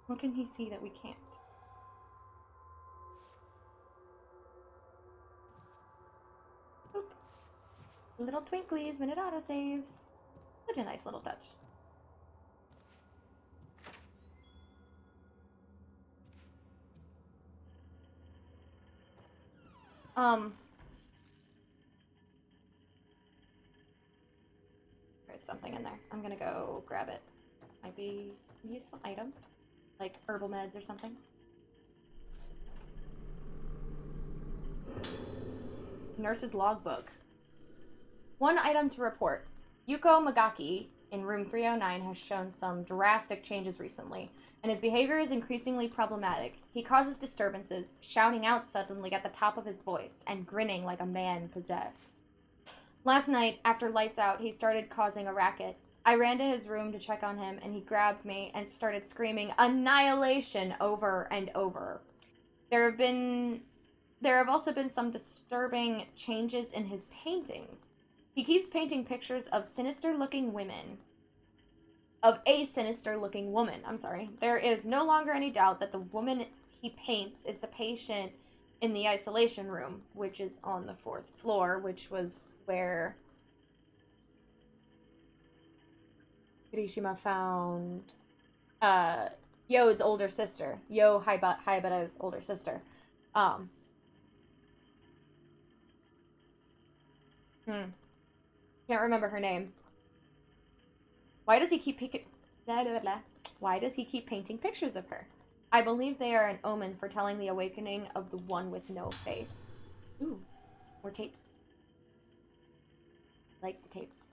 What can he see that we can't? Oop. Little twinklies when it autosaves. Such a nice little touch. There's something in there. I'm gonna go grab it. Might be a useful item. Like herbal meds or something. Nurse's logbook. One item to report. Yuko Magaki in room 309 has shown some drastic changes recently, and his behavior is increasingly problematic. He causes disturbances, shouting out suddenly at the top of his voice, and grinning like a man possessed. Last night, after lights out, he started causing a racket. I ran to his room to check on him, and he grabbed me and started screaming annihilation over and over. There have also been some disturbing changes in his paintings. He keeps painting pictures of sinister-looking women. Of a sinister-looking woman, I'm sorry. There is no longer any doubt that the woman he paints is the patient in the isolation room, which is on the 4th floor, which was where Kirishima found Yo's older sister. Yo Hayabara's older sister. Can't remember her name. Why does he keep Why does he keep painting pictures of her? I believe they are an omen foretelling the awakening of the one with no face. Ooh, more tapes. I like the tapes.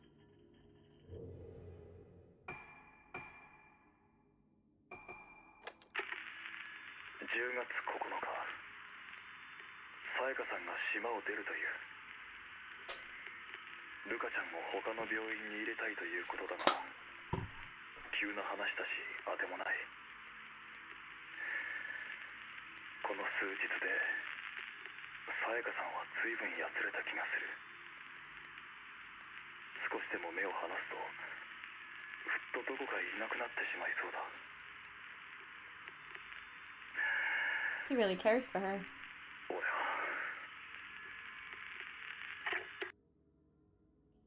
He really cares for her.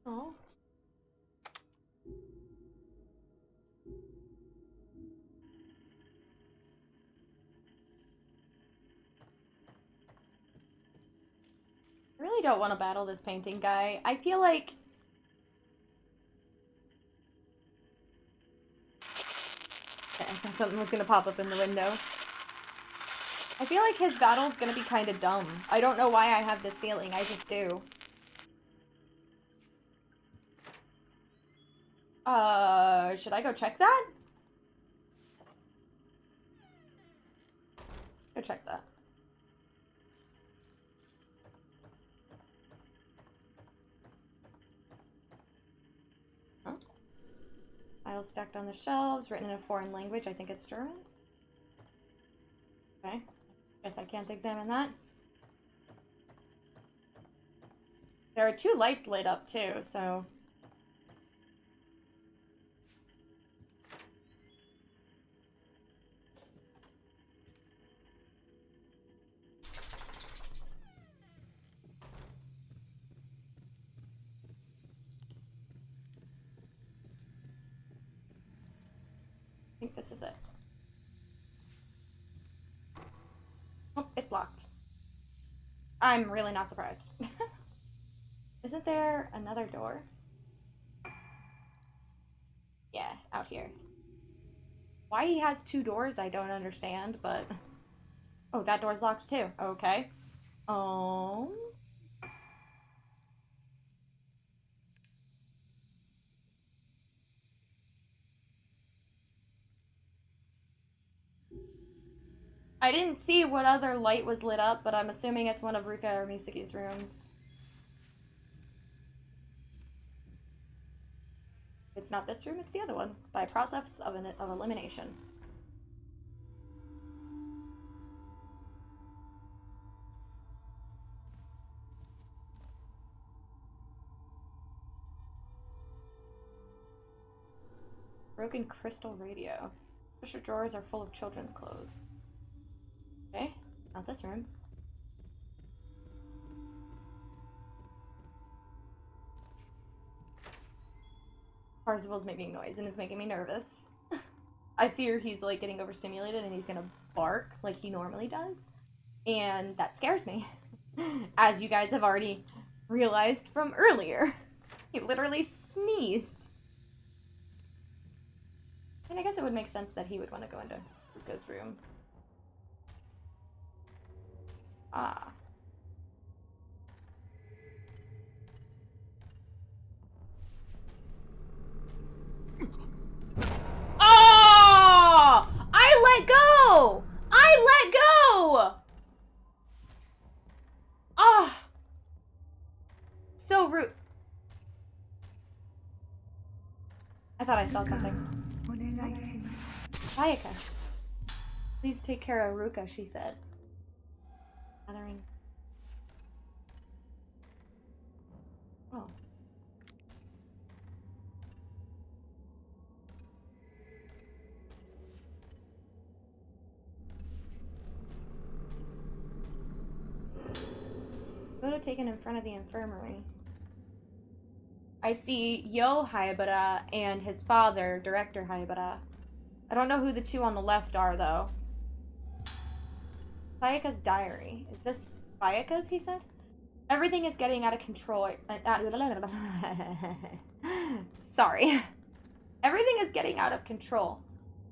Oh. I really don't want to battle this painting guy. I feel like... I thought something was going to pop up in the window. I feel like his battle's going to be kind of dumb. I don't know why I have this feeling. I just do. Should I go check that? Go check that. Huh? Files stacked on the shelves, written in a foreign language. I think it's German. Okay. Guess I can't examine that. There are 2 lights lit up too, so... I think this is it. Oh, it's locked. I'm really not surprised. Isn't there another door? Yeah, out here. Why he has 2 doors, I don't understand, but... Oh, that door's locked too. Okay. I didn't see what other light was lit up, but I'm assuming it's one of Ruka or Misaki's rooms. If it's not this room, it's the other one, by process of elimination. Broken crystal radio. Pusher drawers are full of children's clothes. Okay, not this room. Parsifal's making noise and it's making me nervous. I fear he's like getting overstimulated and he's gonna bark like he normally does. And that scares me. As you guys have already realized from earlier. He literally sneezed. And I guess it would make sense that he would want to go into Ruka's room. Ah. Oh! I let go! I let go! Ah! So rude. I thought I saw something. Ayaka. Please take care of Ruka, she said. Gathering. Oh. Photo taken in front of the infirmary. I see Yo Hayabara and his father, Director Hayabara. I don't know who the two on the left are, though. Sayaka's diary. Is this Sayaka's, he said? Everything is getting out of control. Sorry. Everything is getting out of control.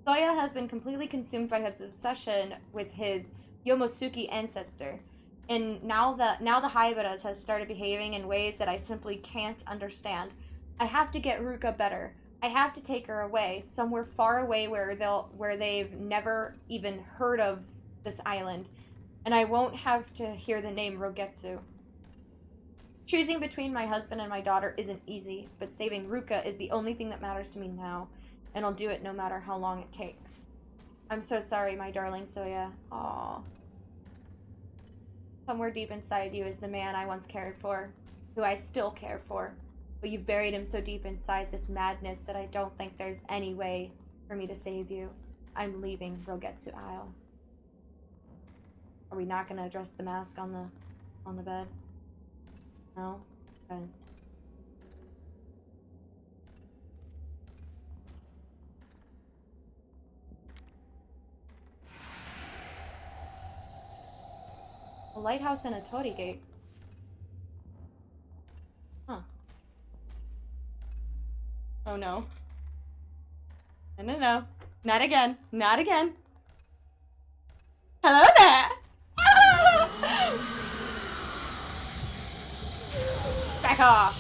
Soya has been completely consumed by his obsession with his Yomosuke ancestor. And now the Haibaras has started behaving in ways that I simply can't understand. I have to get Ruka better. I have to take her away, somewhere far away where they've never even heard of this island. And I won't have to hear the name Rogetsu. Choosing between my husband and my daughter isn't easy, but saving Ruka is the only thing that matters to me now, and I'll do it no matter how long it takes. I'm so sorry, my darling Soya. Aww. Somewhere deep inside you is the man I once cared for, who I still care for, but you've buried him so deep inside this madness that I don't think there's any way for me to save you. I'm leaving Rogetsu Isle. Are we not gonna address the mask on the bed? No? Okay. A lighthouse and a torii gate. Huh. Oh no. No. Not again. Not again. Hello there! Back off!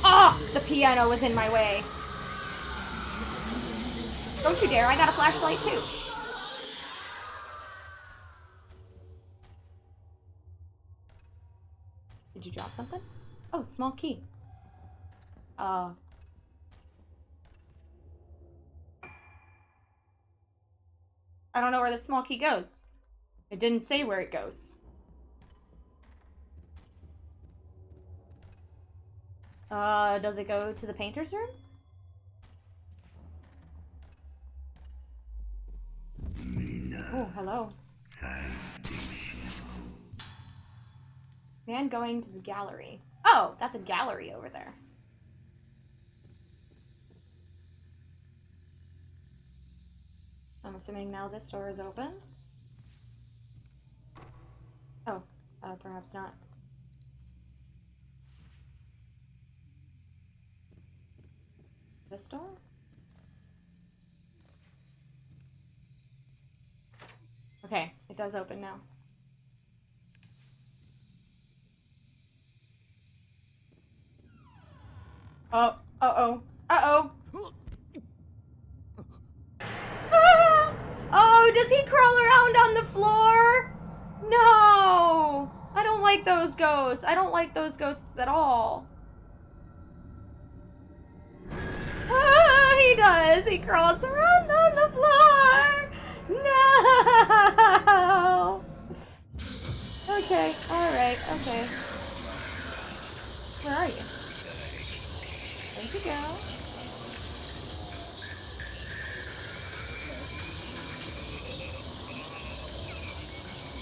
Ah! The piano was in my way. Don't you dare, I got a flashlight too. Did you drop something? Oh, small key. I don't know where the small key goes. It didn't say where it goes. Does it go to the painter's room? Oh, hello. Man going to the gallery. Oh, that's a gallery over there. I'm assuming now this door is open. Oh, perhaps not. This door? Okay, it does open now. Oh, uh-oh. Uh-oh. Ah! Oh, does he crawl around on the floor? No! I don't like those ghosts. I don't like those ghosts at all. Ah, he does. He crawls around on the floor. No! Okay, alright, okay. Where are you? Where'd you go?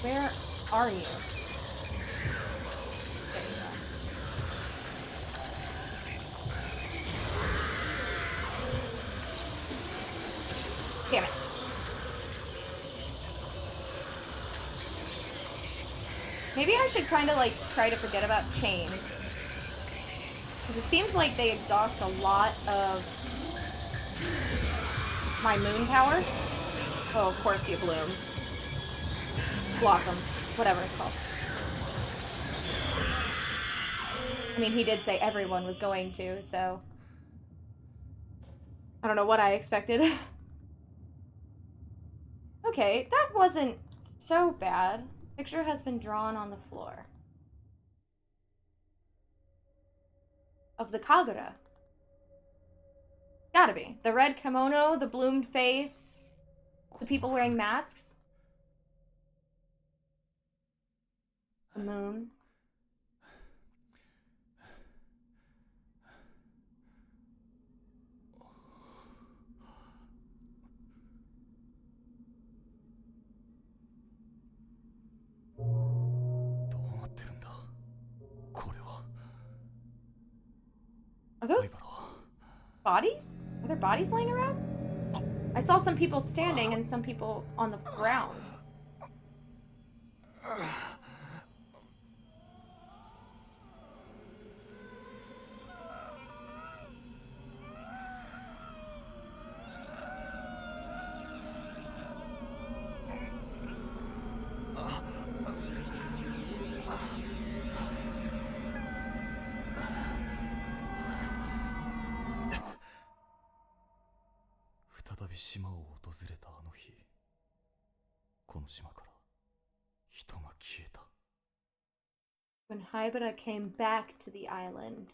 Where are you? There you go. Damn it. Maybe I should kind of, like, try to forget about chains. Because it seems like they exhaust a lot of my moon power. Oh, of course you bloom. Blossom. Whatever it's called. I mean, he did say everyone was going to, so... I don't know what I expected. Okay, that wasn't so bad. Picture has been drawn on the floor. Of the Kagura. Gotta be. The red kimono, the bloomed face, the people wearing masks. The moon. Are those bodies? Are there bodies laying around? I saw some people standing and some people on the ground. When Haibara came back to the island.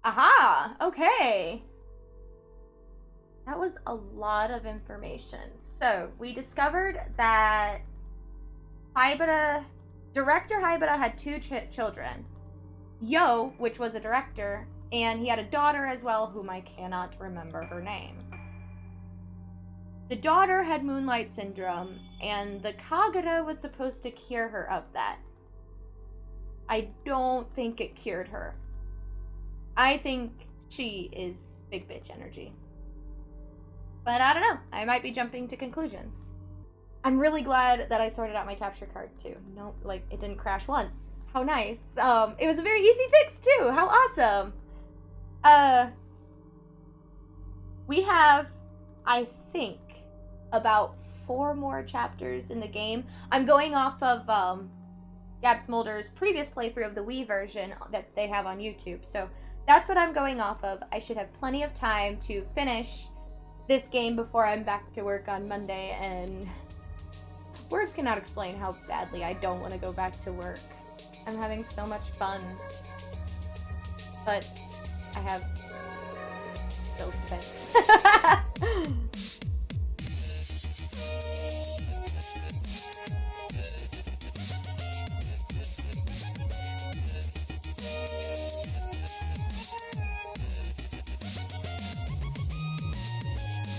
Aha! Okay. That was a lot of information. So, we discovered that Director Haibara had two children. Yo, which was a director, and he had a daughter as well, whom I cannot remember her name. The daughter had Moonlight Syndrome, and the Kagura was supposed to cure her of that. I don't think it cured her. I think she is big bitch energy. But I don't know. I might be jumping to conclusions. I'm really glad that I sorted out my capture card too. No, like, it didn't crash once. How nice. It was a very easy fix too. How awesome. We have, I think, about 4 more chapters in the game. I'm going off of Gab Smolder's previous playthrough of the Wii version that they have on YouTube. So that's what I'm going off of. I should have plenty of time to finish this game before I'm back to work on Monday, and words cannot explain how badly I don't want to go back to work. I'm having so much fun, but I have bills to pay.